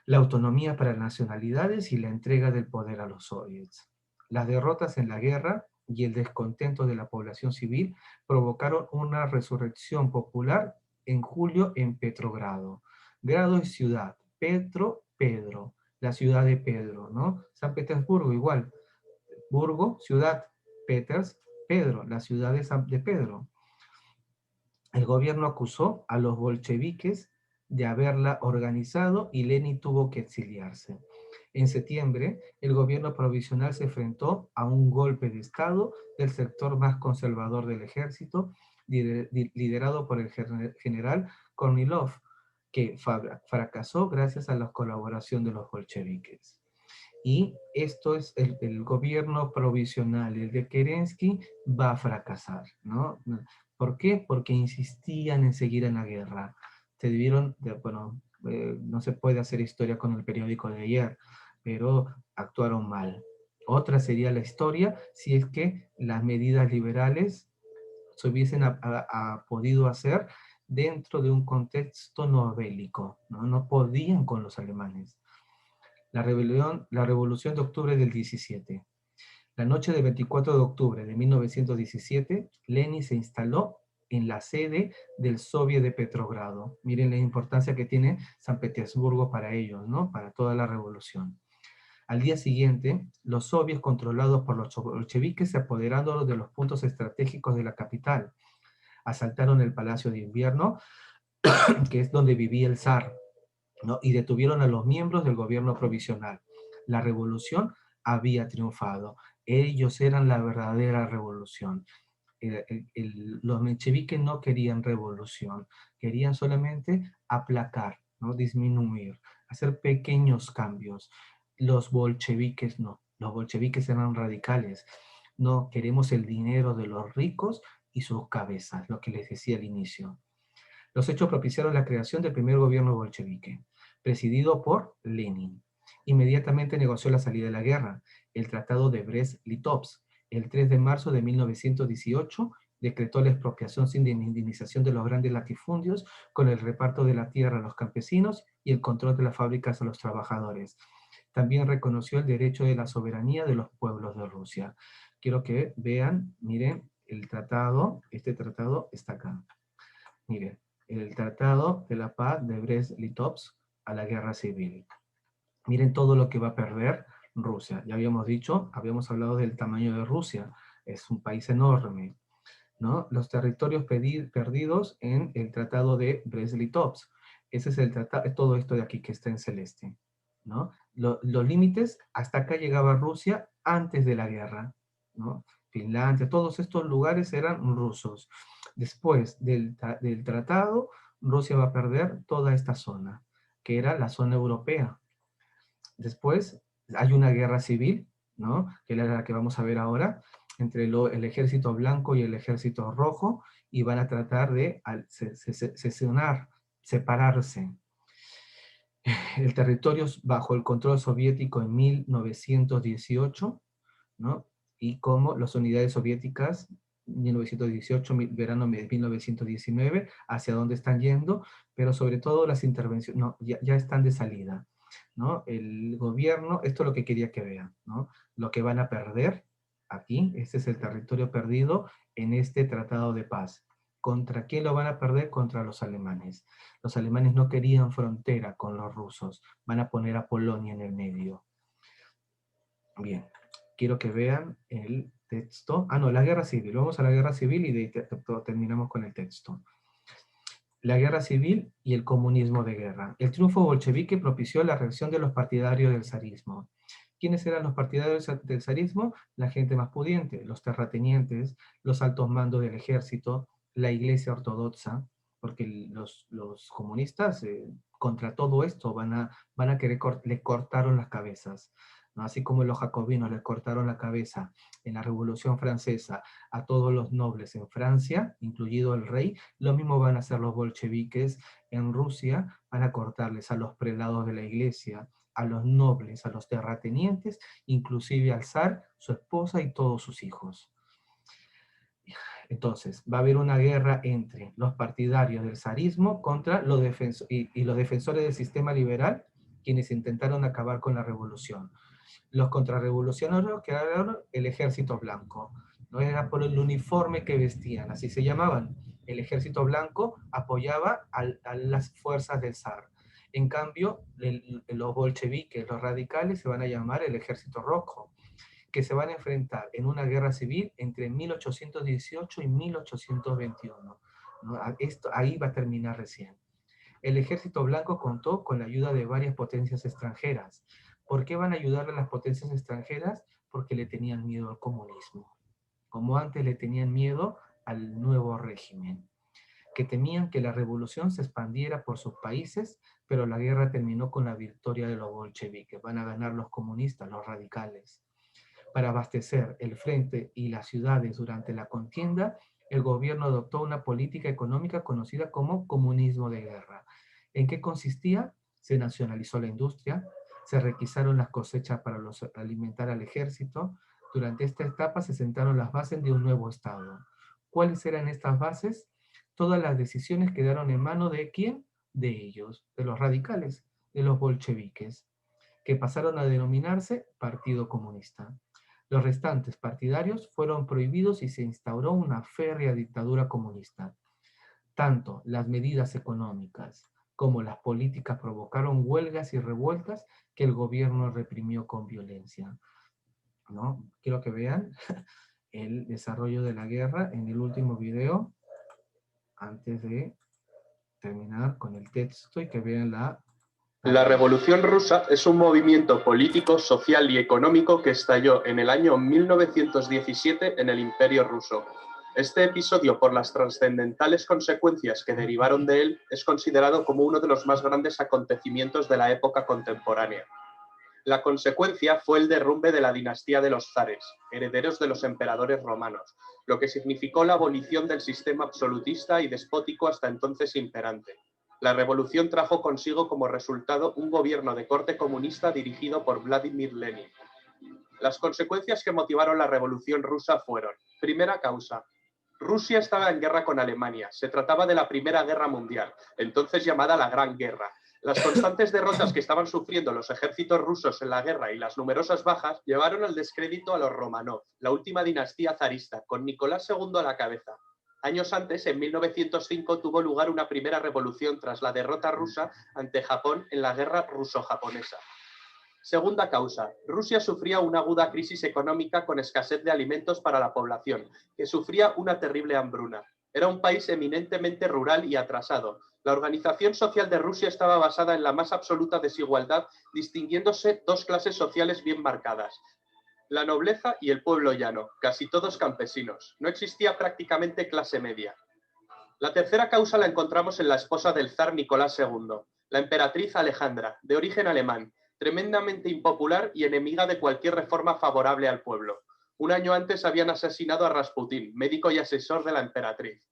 La autonomía para las nacionalidades y la entrega del poder a los soviets. Las derrotas en la guerra y el descontento de la población civil provocaron una resurrección popular en julio en Petrogrado. Grado es ciudad, Pedro, la ciudad de Pedro, ¿no? San Petersburgo igual, Burgo, ciudad, Pedro, la ciudad de Pedro. El gobierno acusó a los bolcheviques de haberla organizado y Lenin tuvo que exiliarse. En septiembre, el gobierno provisional se enfrentó a un golpe de Estado del sector más conservador del ejército, liderado por el general Kornilov, que fracasó gracias a la colaboración de los bolcheviques. Y esto es el gobierno provisional, el de Kerensky, va a fracasar, ¿no? ¿Por qué? Porque insistían en seguir en la guerra. No se puede hacer historia con el periódico de ayer, pero actuaron mal. Otra sería la historia si es que las medidas liberales se hubiesen podido hacer dentro de un contexto no bélico, ¿no? No podían con los alemanes. La revolución de octubre del 17. La noche del 24 de octubre de 1917, Lenin se instaló en la sede del Soviet de Petrogrado. Miren la importancia que tiene San Petersburgo para ellos, ¿no? Para toda la revolución. Al día siguiente, los soviets controlados por los bolcheviques se apoderaron de los puntos estratégicos de la capital. Asaltaron el Palacio de Invierno, que es donde vivía el zar, ¿no? Y detuvieron a los miembros del gobierno provisional. La revolución había triunfado. Ellos eran la verdadera revolución. Los mencheviques no querían revolución, querían solamente aplacar, ¿no? Disminuir, hacer pequeños cambios. Los bolcheviques no. Los bolcheviques eran radicales. No, queremos el dinero de los ricos y sus cabezas, lo que les decía al inicio. Los hechos propiciaron la creación del primer gobierno bolchevique, presidido por Lenin. Inmediatamente negoció la salida de la guerra, el Tratado de Brest-Litovsk. El 3 de marzo de 1918 decretó la expropiación sin indemnización de los grandes latifundios, con el reparto de la tierra a los campesinos y el control de las fábricas a los trabajadores. También reconoció el derecho de la soberanía de los pueblos de Rusia. Quiero que vean, miren, el tratado, este tratado está acá. Miren, el Tratado de la Paz de Brest-Litovsk a la guerra civil. Miren todo lo que va a perder Rusia. Ya habíamos dicho, habíamos hablado del tamaño de Rusia. Es un país enorme. ¿no? Los territorios perdidos en el Tratado de Brest-Litovsk. Ese es el tratado, todo esto de aquí que está en celeste, ¿no? Los límites, hasta acá llegaba Rusia antes de la guerra, ¿no? Finlandia, todos estos lugares eran rusos. Después del tratado, Rusia va a perder toda esta zona, que era la zona europea. Después hay una guerra civil, ¿no? Que es la que vamos a ver ahora, entre el ejército blanco y el ejército rojo, y van a tratar de sesionar, separarse. El territorio bajo el control soviético en 1918, ¿no? Y como las unidades soviéticas, 1918, verano de 1919, hacia dónde están yendo, pero sobre todo las intervenciones, no, ya están de salida, ¿no? El gobierno, esto es lo que quería que vean, ¿no? Lo que van a perder aquí, este es el territorio perdido en este tratado de paz. ¿Contra quién lo van a perder? Contra los alemanes. Los alemanes no querían frontera con los rusos, van a poner a Polonia en el medio. Bien, quiero que vean el texto. Ah, no, la guerra civil. Vamos a la guerra civil y de ahí terminamos con el texto. La guerra civil y el comunismo de guerra. El triunfo bolchevique propició la reacción de los partidarios del zarismo. ¿Quiénes eran los partidarios del zarismo? La gente más pudiente, los terratenientes, los altos mandos del ejército, la iglesia ortodoxa, porque los comunistas contra todo esto van a querer, le cortaron las cabezas, ¿no? Así como los jacobinos les cortaron la cabeza en la Revolución Francesa a todos los nobles en Francia, incluido el rey, lo mismo van a hacer los bolcheviques en Rusia, van a cortarles a los prelados de la iglesia, a los nobles, a los terratenientes, inclusive al zar, su esposa y todos sus hijos. Entonces, va a haber una guerra entre los partidarios del zarismo contra los defensores del sistema liberal, quienes intentaron acabar con la revolución. Los contrarrevolucionarios que eran el ejército blanco. No era por el uniforme que vestían, así se llamaban. El ejército blanco apoyaba a las fuerzas del zar. En cambio, los bolcheviques, los radicales, se van a llamar el ejército rojo, que se van a enfrentar en una guerra civil entre 1818 y 1821. ¿No? Ahí va a terminar recién. El ejército blanco contó con la ayuda de varias potencias extranjeras. ¿Por qué van a ayudarle a las potencias extranjeras? Porque le tenían miedo al comunismo. Como antes le tenían miedo al nuevo régimen. Que temían que la revolución se expandiera por sus países, pero la guerra terminó con la victoria de los bolcheviques. Van a ganar los comunistas, los radicales. Para abastecer el frente y las ciudades durante la contienda, el gobierno adoptó una política económica conocida como comunismo de guerra. ¿En qué consistía? Se nacionalizó la industria, se requisaron las cosechas para alimentar al ejército. Durante esta etapa se sentaron las bases de un nuevo Estado. ¿Cuáles eran estas bases? Todas las decisiones quedaron en manos de ¿quién? De ellos, de los radicales, de los bolcheviques, que pasaron a denominarse Partido Comunista. Los restantes partidarios fueron prohibidos y se instauró una férrea dictadura comunista. Tanto las medidas económicas como las políticas provocaron huelgas y revueltas que el gobierno reprimió con violencia. ¿No? Quiero que vean el desarrollo de la guerra en el último video, antes de terminar con el texto, y que vean La Revolución Rusa es un movimiento político, social y económico que estalló en el año 1917 en el Imperio Ruso. Este episodio, por las trascendentales consecuencias que derivaron de él, es considerado como uno de los más grandes acontecimientos de la época contemporánea. La consecuencia fue el derrumbe de la dinastía de los zares, herederos de los emperadores romanos, lo que significó la abolición del sistema absolutista y despótico hasta entonces imperante. La revolución trajo consigo como resultado un gobierno de corte comunista dirigido por Vladimir Lenin. Las consecuencias que motivaron la revolución rusa fueron: primera causa. Rusia estaba en guerra con Alemania. Se trataba de la Primera Guerra Mundial, entonces llamada la Gran Guerra. Las constantes derrotas que estaban sufriendo los ejércitos rusos en la guerra y las numerosas bajas llevaron al descrédito a los Romanov, la última dinastía zarista, con Nicolás II a la cabeza. Años antes, en 1905, tuvo lugar una primera revolución tras la derrota rusa ante Japón en la guerra ruso-japonesa. Segunda causa. Rusia sufría una aguda crisis económica con escasez de alimentos para la población, que sufría una terrible hambruna. Era un país eminentemente rural y atrasado. La organización social de Rusia estaba basada en la más absoluta desigualdad, distinguiéndose dos clases sociales bien marcadas: la nobleza y el pueblo llano, casi todos campesinos. No existía prácticamente clase media. La tercera causa la encontramos en la esposa del zar Nicolás II, la emperatriz Alejandra, de origen alemán, tremendamente impopular y enemiga de cualquier reforma favorable al pueblo. Un año antes habían asesinado a Rasputín, médico y asesor de la emperatriz.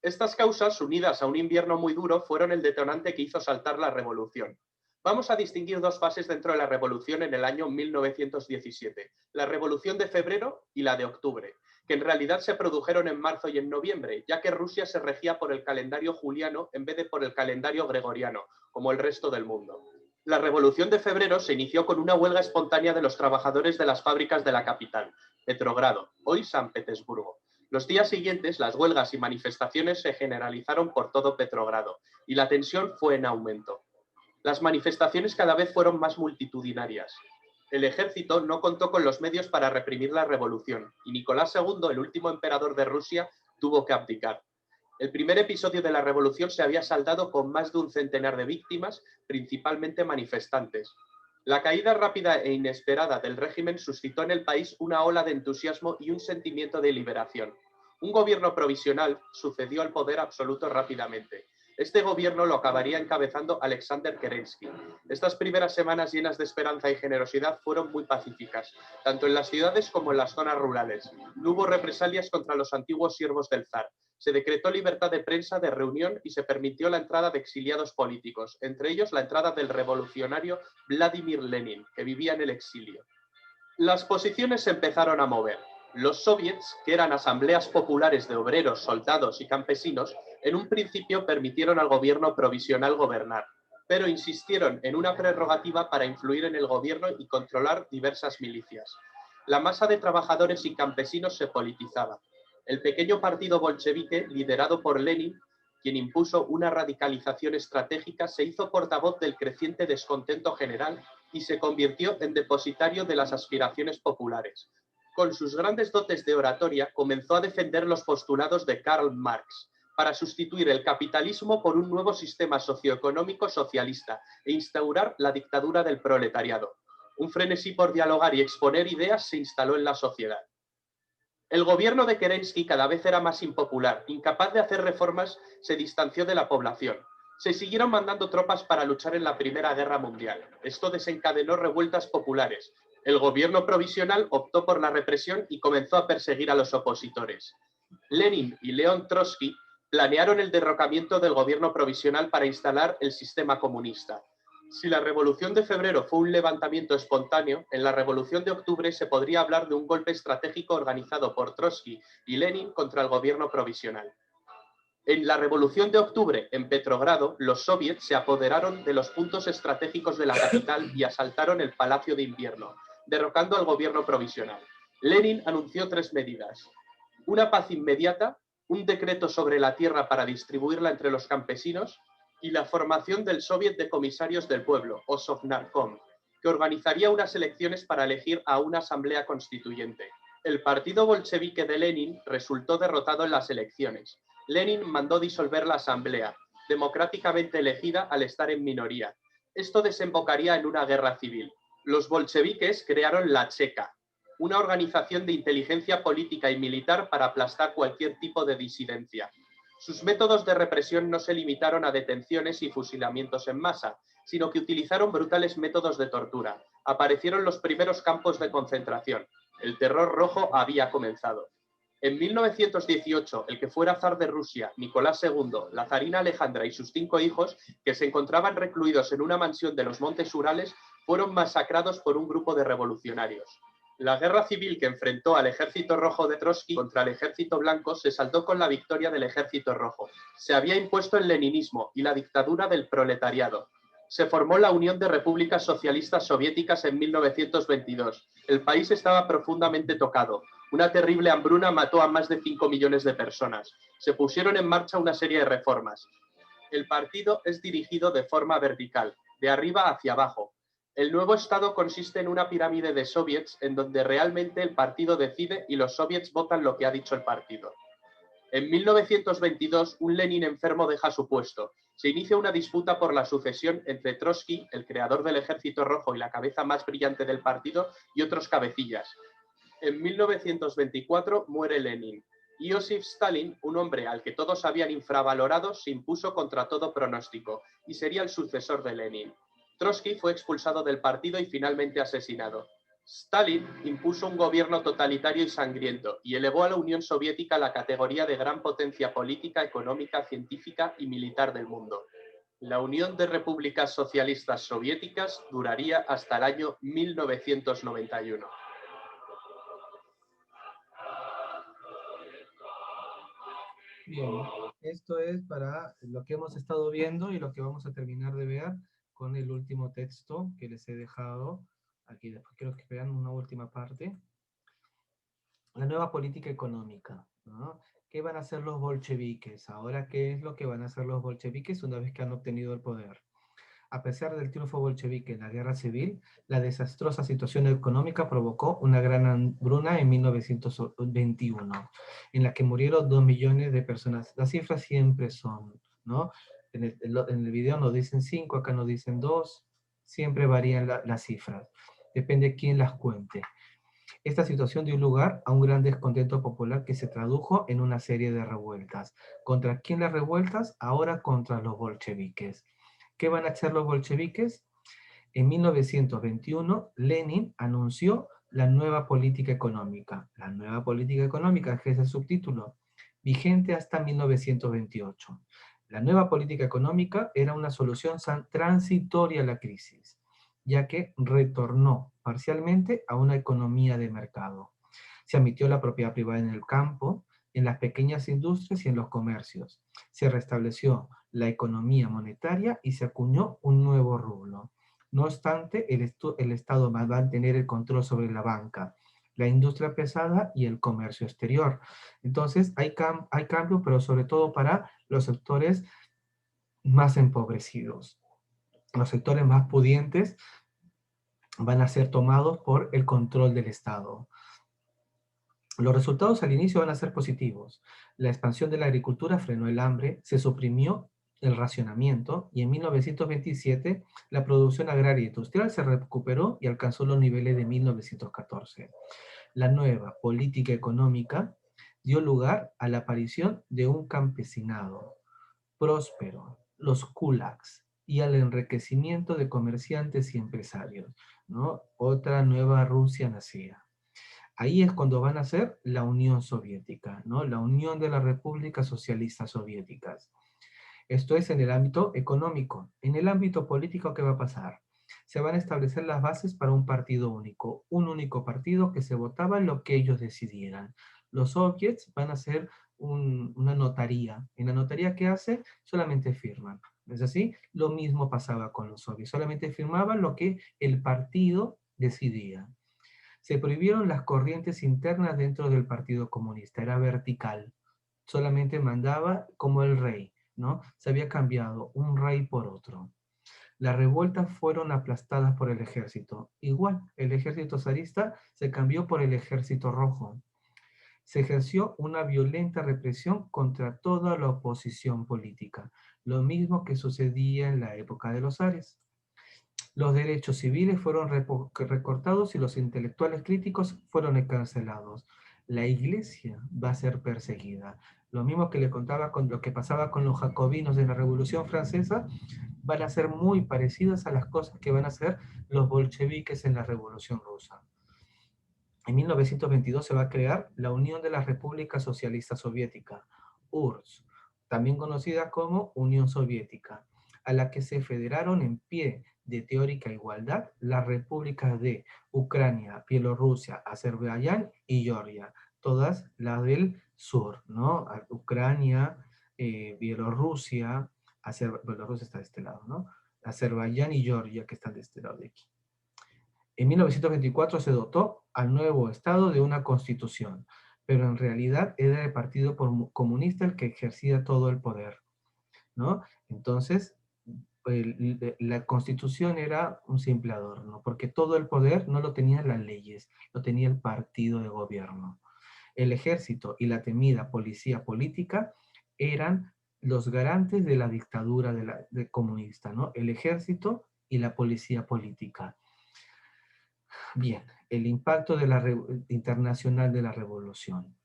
Estas causas, unidas a un invierno muy duro, fueron el detonante que hizo saltar la revolución. Vamos a distinguir dos fases dentro de la revolución en el año 1917, la revolución de febrero y la de octubre, que en realidad se produjeron en marzo y en noviembre, ya que Rusia se regía por el calendario juliano en vez de por el calendario gregoriano, como el resto del mundo. La revolución de febrero se inició con una huelga espontánea de los trabajadores de las fábricas de la capital, Petrogrado, hoy San Petersburgo. Los días siguientes, las huelgas y manifestaciones se generalizaron por todo Petrogrado, y la tensión fue en aumento. Las manifestaciones cada vez fueron más multitudinarias. El ejército no contó con los medios para reprimir la revolución, y Nicolás II, el último emperador de Rusia, tuvo que abdicar. El primer episodio de la revolución se había saldado con más de un centenar de víctimas, principalmente manifestantes. La caída rápida e inesperada del régimen suscitó en el país una ola de entusiasmo y un sentimiento de liberación. Un gobierno provisional sucedió al poder absoluto rápidamente. Este gobierno lo acabaría encabezando Alexander Kerensky. Estas primeras semanas llenas de esperanza y generosidad fueron muy pacíficas, tanto en las ciudades como en las zonas rurales. No hubo represalias contra los antiguos siervos del zar. Se decretó libertad de prensa, de reunión y se permitió la entrada de exiliados políticos, entre ellos la entrada del revolucionario Vladimir Lenin, que vivía en el exilio. Las posiciones se empezaron a mover. Los soviets, que eran asambleas populares de obreros, soldados y campesinos, en un principio permitieron al gobierno provisional gobernar, pero insistieron en una prerrogativa para influir en el gobierno y controlar diversas milicias. La masa de trabajadores y campesinos se politizaba. El pequeño partido bolchevique, liderado por Lenin, quien impuso una radicalización estratégica, se hizo portavoz del creciente descontento general y se convirtió en depositario de las aspiraciones populares. Con sus grandes dotes de oratoria, comenzó a defender los postulados de Karl Marx para sustituir el capitalismo por un nuevo sistema socioeconómico socialista e instaurar la dictadura del proletariado. Un frenesí por dialogar y exponer ideas se instaló en la sociedad. El gobierno de Kerensky cada vez era más impopular, incapaz de hacer reformas, se distanció de la población. Se siguieron mandando tropas para luchar en la Primera Guerra Mundial. Esto desencadenó revueltas populares. El gobierno provisional optó por la represión y comenzó a perseguir a los opositores. Lenin y León Trotsky planearon el derrocamiento del gobierno provisional para instalar el sistema comunista. Si la Revolución de Febrero fue un levantamiento espontáneo, en la Revolución de Octubre se podría hablar de un golpe estratégico organizado por Trotsky y Lenin contra el gobierno provisional. En la Revolución de Octubre, en Petrogrado, los soviets se apoderaron de los puntos estratégicos de la capital y asaltaron el Palacio de Invierno, derrocando al gobierno provisional. Lenin anunció 3 medidas: una paz inmediata, un decreto sobre la tierra para distribuirla entre los campesinos y la formación del Soviet de Comisarios del Pueblo, o Sovnarkom, que organizaría unas elecciones para elegir a una asamblea constituyente. El partido bolchevique de Lenin resultó derrotado en las elecciones. Lenin mandó disolver la asamblea, democráticamente elegida al estar en minoría. Esto desembocaría en una guerra civil. Los bolcheviques crearon la Cheka, una organización de inteligencia política y militar para aplastar cualquier tipo de disidencia. Sus métodos de represión no se limitaron a detenciones y fusilamientos en masa, sino que utilizaron brutales métodos de tortura. Aparecieron los primeros campos de concentración. El terror rojo había comenzado. En 1918, el que fuera zar de Rusia, Nicolás II, la zarina Alejandra y sus 5 hijos, que se encontraban recluidos en una mansión de los Montes Urales, fueron masacrados por un grupo de revolucionarios. La guerra civil que enfrentó al ejército rojo de Trotsky contra el ejército blanco se saldó con la victoria del ejército rojo. Se había impuesto el leninismo y la dictadura del proletariado. Se formó la Unión de Repúblicas Socialistas Soviéticas en 1922. El país estaba profundamente tocado. Una terrible hambruna mató a más de 5 millones de personas. Se pusieron en marcha una serie de reformas. El partido es dirigido de forma vertical, de arriba hacia abajo. El nuevo Estado consiste en una pirámide de soviets en donde realmente el partido decide y los soviets votan lo que ha dicho el partido. En 1922, un Lenin enfermo deja su puesto. Se inicia una disputa por la sucesión entre Trotsky, el creador del Ejército Rojo y la cabeza más brillante del partido, y otros cabecillas. En 1924 muere Lenin. Iosif Stalin, un hombre al que todos habían infravalorado, se impuso contra todo pronóstico y sería el sucesor de Lenin. Trotsky fue expulsado del partido y finalmente asesinado. Stalin impuso un gobierno totalitario y sangriento y elevó a la Unión Soviética a la categoría de gran potencia política, económica, científica y militar del mundo. La Unión de Repúblicas Socialistas Soviéticas duraría hasta el año 1991. Bien, esto es para lo que hemos estado viendo y lo que vamos a terminar de ver con el último texto que les he dejado. Aquí después quiero que vean una última parte. La nueva política económica, ¿no? ¿Qué van a hacer los bolcheviques? Ahora, ¿qué es lo que van a hacer los bolcheviques una vez que han obtenido el poder? A pesar del triunfo bolchevique en la guerra civil, la desastrosa situación económica provocó una gran hambruna en 1921, en la que murieron 2 millones de personas. Las cifras siempre son, ¿no? En el video nos dicen 5, acá nos dicen 2, siempre varían las cifras, depende de quién las cuente. Esta situación dio lugar a un gran descontento popular que se tradujo en una serie de revueltas. ¿Contra quién las revueltas? Ahora contra los bolcheviques. ¿Qué van a hacer los bolcheviques? En 1921, Lenin anunció la nueva política económica. La nueva política económica, que es el subtítulo, vigente hasta 1928. La nueva política económica era una solución transitoria a la crisis, ya que retornó parcialmente a una economía de mercado. Se admitió la propiedad privada en el campo, en las pequeñas industrias y en los comercios. Se restableció la economía monetaria y se acuñó un nuevo rublo. No obstante, el Estado va a mantener el control sobre la banca, la industria pesada y el comercio exterior. Entonces, hay cambio, pero sobre todo para los sectores más empobrecidos. Los sectores más pudientes van a ser tomados por el control del Estado. Los resultados al inicio van a ser positivos. La expansión de la agricultura frenó el hambre, se suprimió el racionamiento y en 1927 la producción agraria y industrial se recuperó y alcanzó los niveles de 1914. La nueva política económica dio lugar a la aparición de un campesinado próspero, los kulaks, y al enriquecimiento de comerciantes y empresarios, ¿no? Otra nueva Rusia nacía. Ahí es cuando van a ser la Unión Soviética, ¿no? La Unión de las Repúblicas Socialistas Soviéticas. Esto es en el ámbito económico. En el ámbito político, ¿qué va a pasar? Se van a establecer las bases para un partido único, un único partido que se votaba en lo que ellos decidieran. Los soviets van a ser una notaría. En la notaría, ¿qué hace? Solamente firman. ¿Es así? Lo mismo pasaba con los soviets. Solamente firmaban lo que el partido decidía. Se prohibieron las corrientes internas dentro del Partido Comunista, era vertical, solamente mandaba como el rey, ¿no? Se había cambiado un rey por otro. Las revueltas fueron aplastadas por el ejército. Igual, el ejército zarista se cambió por el ejército rojo. Se ejerció una violenta represión contra toda la oposición política, lo mismo que sucedía en la época de los zares. Los derechos civiles fueron recortados y los intelectuales críticos fueron encarcelados. La iglesia va a ser perseguida. Lo mismo que le contaba con lo que pasaba con los jacobinos de la Revolución Francesa, van a ser muy parecidas a las cosas que van a hacer los bolcheviques en la Revolución Rusa. En 1922 se va a crear la Unión de las Repúblicas Socialistas Soviéticas, URSS, también conocida como Unión Soviética, a la que se federaron en pie de teórica igualdad las repúblicas de Ucrania, Bielorrusia, Azerbaiyán y Georgia, todas las del sur, ¿no? Ucrania, Bielorrusia, Bielorrusia está de este lado, ¿no? Azerbaiyán y Georgia que están de este lado de aquí. En 1924 se dotó al nuevo Estado de una constitución, pero en realidad era el Partido Comunista el que ejercía todo el poder, ¿no? Entonces, la Constitución era un simple adorno, porque todo el poder no lo tenían las leyes, lo tenía el partido de gobierno. El ejército y la temida policía política eran los garantes de la dictadura comunista, ¿no? El ejército y la policía política. Bien, el impacto internacional de la revolución.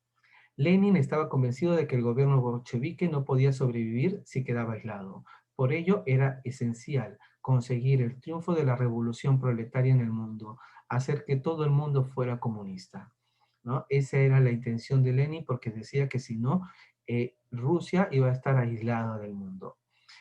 Lenin estaba convencido de que el gobierno bolchevique no podía sobrevivir si quedaba aislado. Por ello era esencial conseguir el triunfo de la revolución proletaria en el mundo, hacer que todo el mundo fuera comunista, ¿no? Esa era la intención de Lenin, porque decía que si no, Rusia iba a estar aislada del mundo.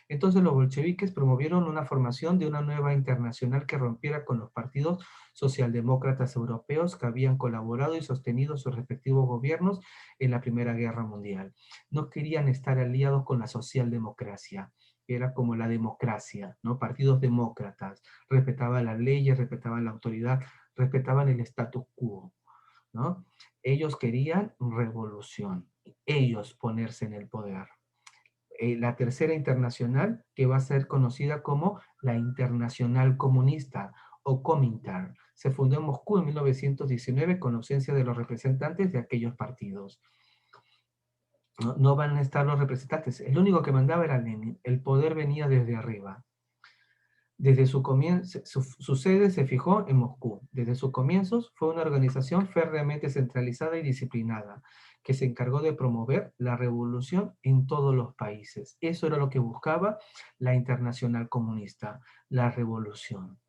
Entonces los bolcheviques promovieron una formación de una nueva internacional que rompiera con los partidos socialdemócratas europeos que habían colaborado y sostenido sus respectivos gobiernos en la Primera Guerra Mundial. No querían estar aliados con la socialdemocracia, que era como la democracia, ¿no? Partidos demócratas, respetaban las leyes, respetaban la autoridad, respetaban el status quo, ¿no? Ellos querían revolución, ellos ponerse en el poder. La Tercera Internacional, que va a ser conocida como la Internacional Comunista o Comintern. Se fundó en Moscú en 1919 con ausencia de los representantes de aquellos partidos. No van a estar los representantes. El único que mandaba era Lenin. El poder venía desde arriba. Desde su comienzo, su sede se fijó en Moscú. Desde sus comienzos fue una organización férreamente centralizada y disciplinada, que se encargó de promover la revolución en todos los países. Eso era lo que buscaba la Internacional Comunista, la revolución.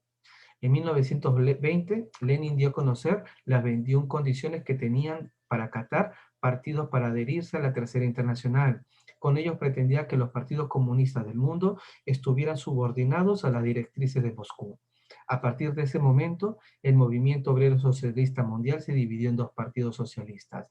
En 1920, Lenin dio a conocer las 21 condiciones que tenían para acatar partidos para adherirse a la Tercera Internacional. Con ellos pretendía que los partidos comunistas del mundo estuvieran subordinados a las directrices de Moscú. A partir de ese momento, el movimiento obrero socialista mundial se dividió en dos partidos socialistas,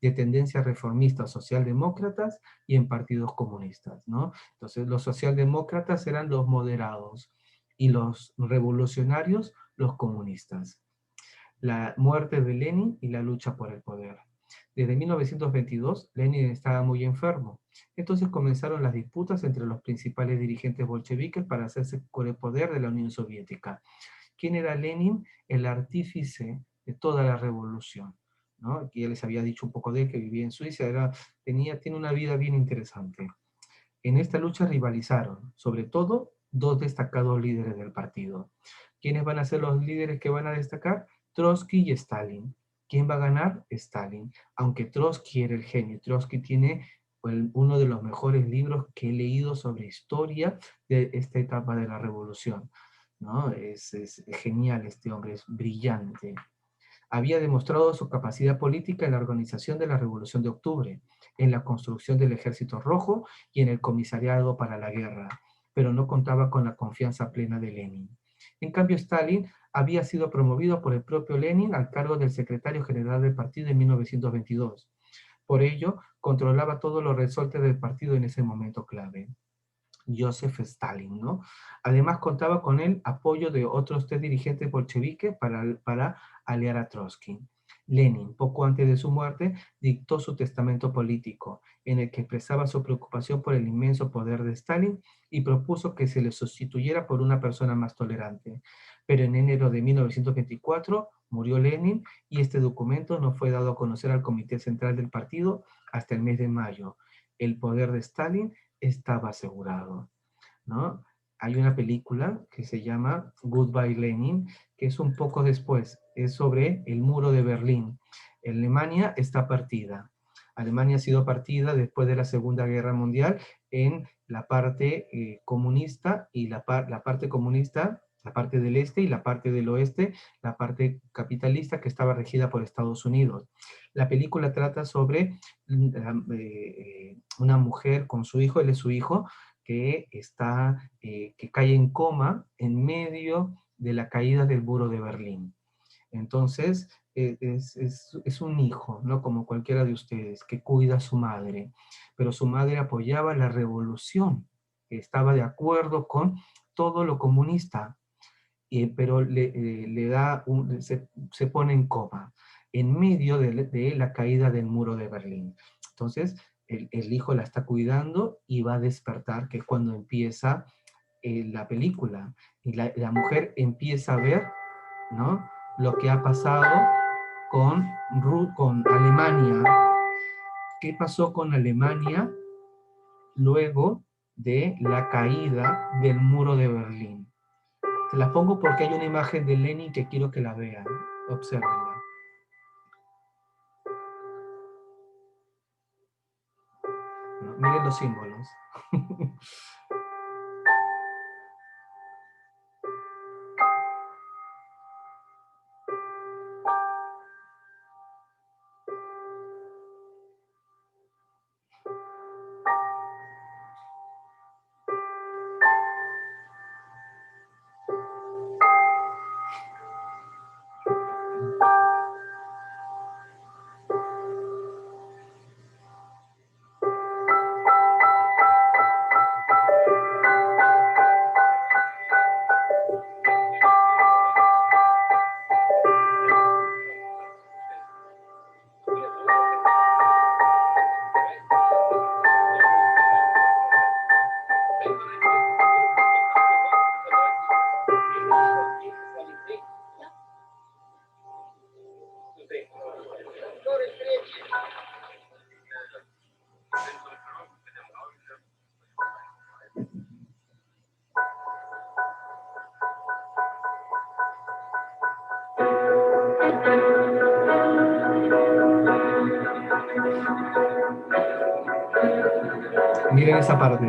de tendencias reformistas socialdemócratas y en partidos comunistas, ¿no? Entonces, los socialdemócratas eran los moderados y los revolucionarios los comunistas. La muerte de Lenin y la lucha por el poder. Desde 1922, Lenin estaba muy enfermo. Entonces comenzaron las disputas entre los principales dirigentes bolcheviques para hacerse con el poder de la Unión Soviética. ¿Quién era Lenin? El artífice de toda la revolución, ¿no? Aquí ya les había dicho un poco de él, que vivía en Suiza, tiene una vida bien interesante. En esta lucha rivalizaron, sobre todo, dos destacados líderes del partido. ¿Quiénes van a ser los líderes que van a destacar? Trotsky y Stalin. ¿Quién va a ganar? Stalin. Aunque Trotsky era el genio. Trotsky tiene uno de los mejores libros que he leído sobre historia de esta etapa de la revolución, ¿no? Es genial este hombre, es brillante. Había demostrado su capacidad política en la organización de la Revolución de Octubre, en la construcción del Ejército Rojo y en el comisariado para la guerra, pero no contaba con la confianza plena de Lenin. En cambio, Stalin había sido promovido por el propio Lenin al cargo del secretario general del partido en 1922. Por ello, controlaba todos los resortes del partido en ese momento clave. Joseph Stalin, ¿no? Además contaba con el apoyo de otros 3 dirigentes bolcheviques para aliar a Trotsky. Lenin, poco antes de su muerte, dictó su testamento político, en el que expresaba su preocupación por el inmenso poder de Stalin y propuso que se le sustituyera por una persona más tolerante. Pero en enero de 1924 murió Lenin y este documento no fue dado a conocer al Comité Central del partido hasta el mes de mayo. El poder de Stalin estaba asegurado, ¿no? Hay una película que se llama Goodbye Lenin, que es un poco después, es sobre el muro de Berlín. Alemania está partida. Alemania ha sido partida después de la Segunda Guerra Mundial en la parte comunista y la parte comunista, la parte del este y la parte del oeste, la parte capitalista que estaba regida por Estados Unidos. La película trata sobre una mujer con su hijo, él es su hijo, que cae en coma en medio de la caída del muro de Berlín. Entonces, es un hijo, ¿no? Como cualquiera de ustedes, que cuida a su madre, pero su madre apoyaba la revolución, estaba de acuerdo con todo lo comunista, pero se pone en coma en medio de la caída del muro de Berlín. Entonces, el hijo la está cuidando y va a despertar, que es cuando empieza la película, y la mujer empieza a ver, ¿no?, lo que ha pasado con Alemania. ¿Qué pasó con Alemania luego de la caída del muro de Berlín? Se la pongo porque hay una imagen de Lenin que quiero que la vean. Obsérvenla. ¿No? Miren los símbolos. Miren esa parte.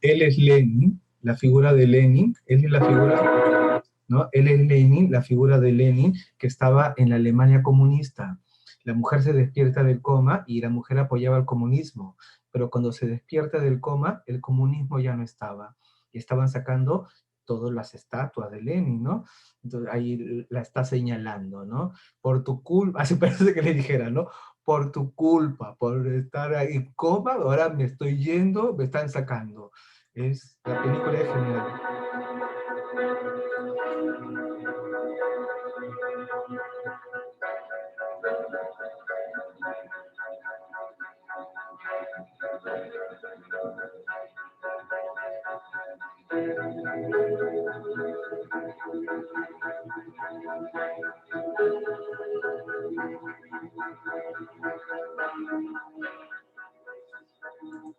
Él es Lenin, la figura de Lenin, él es la figura, ¿no? Él es Lenin, la figura de Lenin que estaba en la Alemania comunista. La mujer se despierta del coma y la mujer apoyaba el comunismo, pero cuando se despierta del coma, el comunismo ya no estaba. Y estaban sacando todas las estatuas de Lenin, ¿no? Entonces ahí la está señalando, ¿no? Por tu culpa, así parece que le dijera, ¿no? Por tu culpa, por estar ahí en coma, ahora me estoy yendo, me están sacando. La película es genial.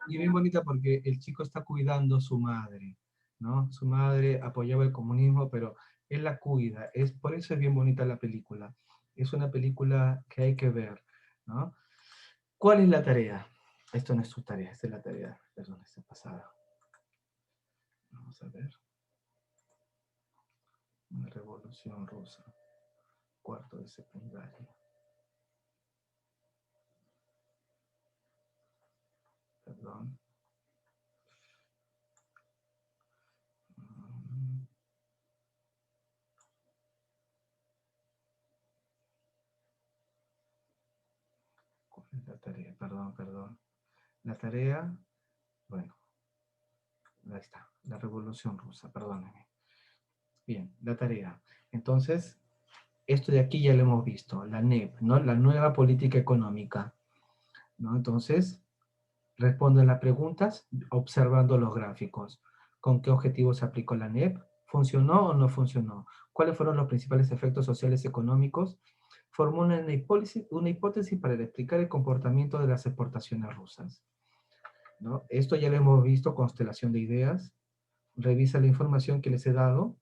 Y bien bonita porque el chico está cuidando a su madre, ¿no? Su madre apoyaba el comunismo, pero él la cuida. Por eso es bien bonita la película. Es una película que hay que ver, ¿no? ¿Cuál es la tarea? Esto no es su tarea, esta es la tarea. Perdón, esta pasada. Vamos a ver. Una revolución rusa. Cuarto de secundaria. Perdón. ¿Cuál es la tarea? Perdón. La tarea, bueno, ahí está. La revolución rusa, perdónenme. Bien, la tarea. Entonces, esto de aquí ya lo hemos visto, la NEP, ¿no? La nueva política económica, ¿no? Entonces, responden las preguntas observando los gráficos. ¿Con qué objetivos se aplicó la NEP? ¿Funcionó o no funcionó? ¿Cuáles fueron los principales efectos sociales y económicos? Formula una hipótesis para explicar el comportamiento de las exportaciones rusas, ¿no? Esto ya lo hemos visto, constelación de ideas. Revisa la información que les he dado.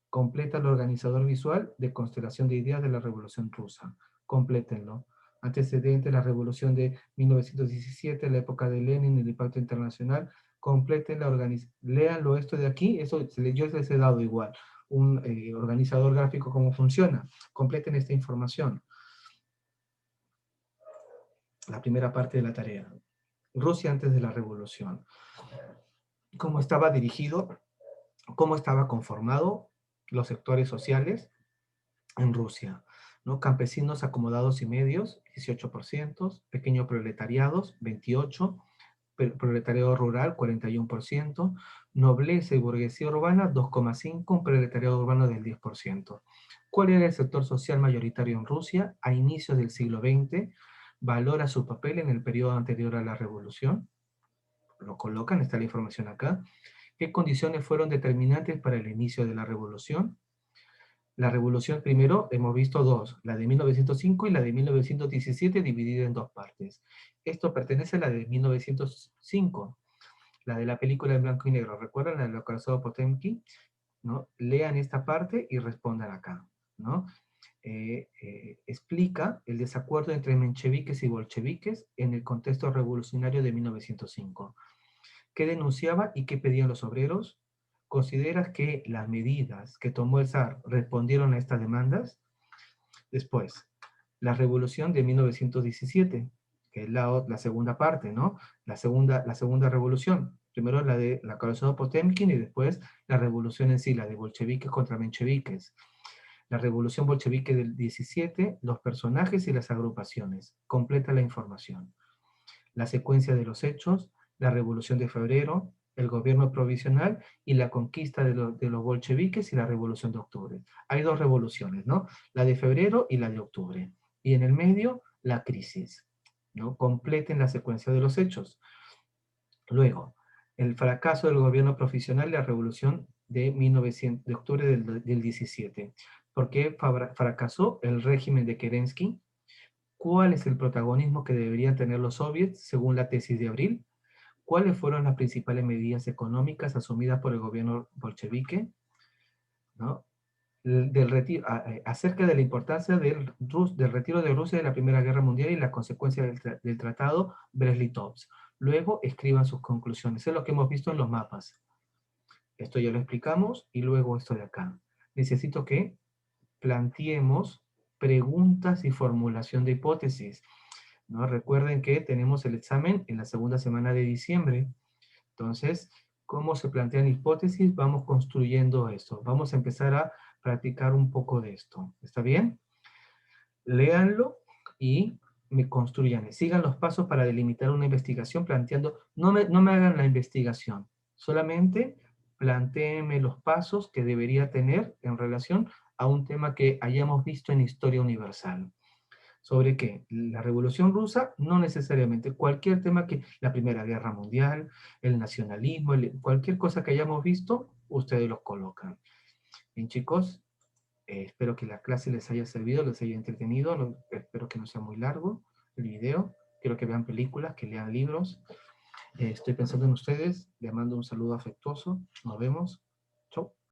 Completa el organizador visual de constelación de ideas de la Revolución Rusa. Complétenlo. Antecedente, la Revolución de 1917, la época de Lenin, el impacto internacional. Complétenla, léanlo esto de aquí, eso yo les he dado igual. un organizador gráfico cómo funciona. Completen esta información. La primera parte de la tarea. Rusia antes de la revolución. ¿Cómo estaba dirigido? ¿Cómo estaba conformado los sectores sociales en Rusia? ¿No? Campesinos acomodados y medios, 18%, pequeños proletariados, 28%, proletariado rural, 41%, nobleza y burguesía urbana, 2,5%, un proletariado urbano del 10%. ¿Cuál era el sector social mayoritario en Rusia a inicios del siglo XX? ¿Valora su papel en el periodo anterior a la revolución? Lo colocan, está la información acá. ¿Qué condiciones fueron determinantes para el inicio de la revolución? La revolución primero hemos visto dos, la de 1905 y la de 1917 dividida en dos partes. Esto pertenece a la de 1905, la de la película en blanco y negro. ¿Recuerdan la del acorazado Potemkin? ¿No? Lean esta parte y respondan acá, ¿no? Explica el desacuerdo entre mencheviques y bolcheviques en el contexto revolucionario de 1905. ¿Qué denunciaba y qué pedían los obreros? ¿Consideras que las medidas que tomó el zar respondieron a estas demandas? Después, la revolución de 1917, que es la segunda parte, ¿no? La segunda revolución. Primero la de la acorazado Potemkin y después la revolución en sí, la de bolcheviques contra mencheviques. La revolución bolchevique del 17, los personajes y las agrupaciones. Completa la información. La secuencia de los hechos, la revolución de febrero, el gobierno provisional y la conquista de los bolcheviques y la revolución de octubre. Hay dos revoluciones, ¿no? La de febrero y la de octubre. Y en el medio, la crisis, ¿no? Completen la secuencia de los hechos. Luego, el fracaso del gobierno provisional y la revolución de octubre del 17. ¿Por qué fracasó el régimen de Kerensky? ¿Cuál es el protagonismo que deberían tener los soviets según la tesis de abril? ¿Cuáles fueron las principales medidas económicas asumidas por el gobierno bolchevique? ¿No? Acerca de la importancia del retiro de Rusia de la Primera Guerra Mundial y la consecuencia del tratado Brest-Litovsk. Luego escriban sus conclusiones. Es lo que hemos visto en los mapas. Esto ya lo explicamos y luego esto de acá. Necesito que planteemos preguntas y formulación de hipótesis, ¿no? Recuerden que tenemos el examen en la segunda semana de diciembre. Entonces, ¿cómo se plantean hipótesis? Vamos construyendo esto. Vamos a empezar a practicar un poco de esto. ¿Está bien? Léanlo y me construyan. Sigan los pasos para delimitar una investigación planteando, no me hagan la investigación, solamente plantéenme los pasos que debería tener en relación a un tema que hayamos visto en Historia Universal. ¿Sobre qué? La Revolución Rusa, no necesariamente. Cualquier tema que, la Primera Guerra Mundial, el nacionalismo, cualquier cosa que hayamos visto, ustedes los colocan. Bien, chicos, espero que la clase les haya servido, les haya entretenido, espero que no sea muy largo el video, quiero que vean películas, que lean libros. Estoy pensando en ustedes, les mando un saludo afectuoso, nos vemos, chau.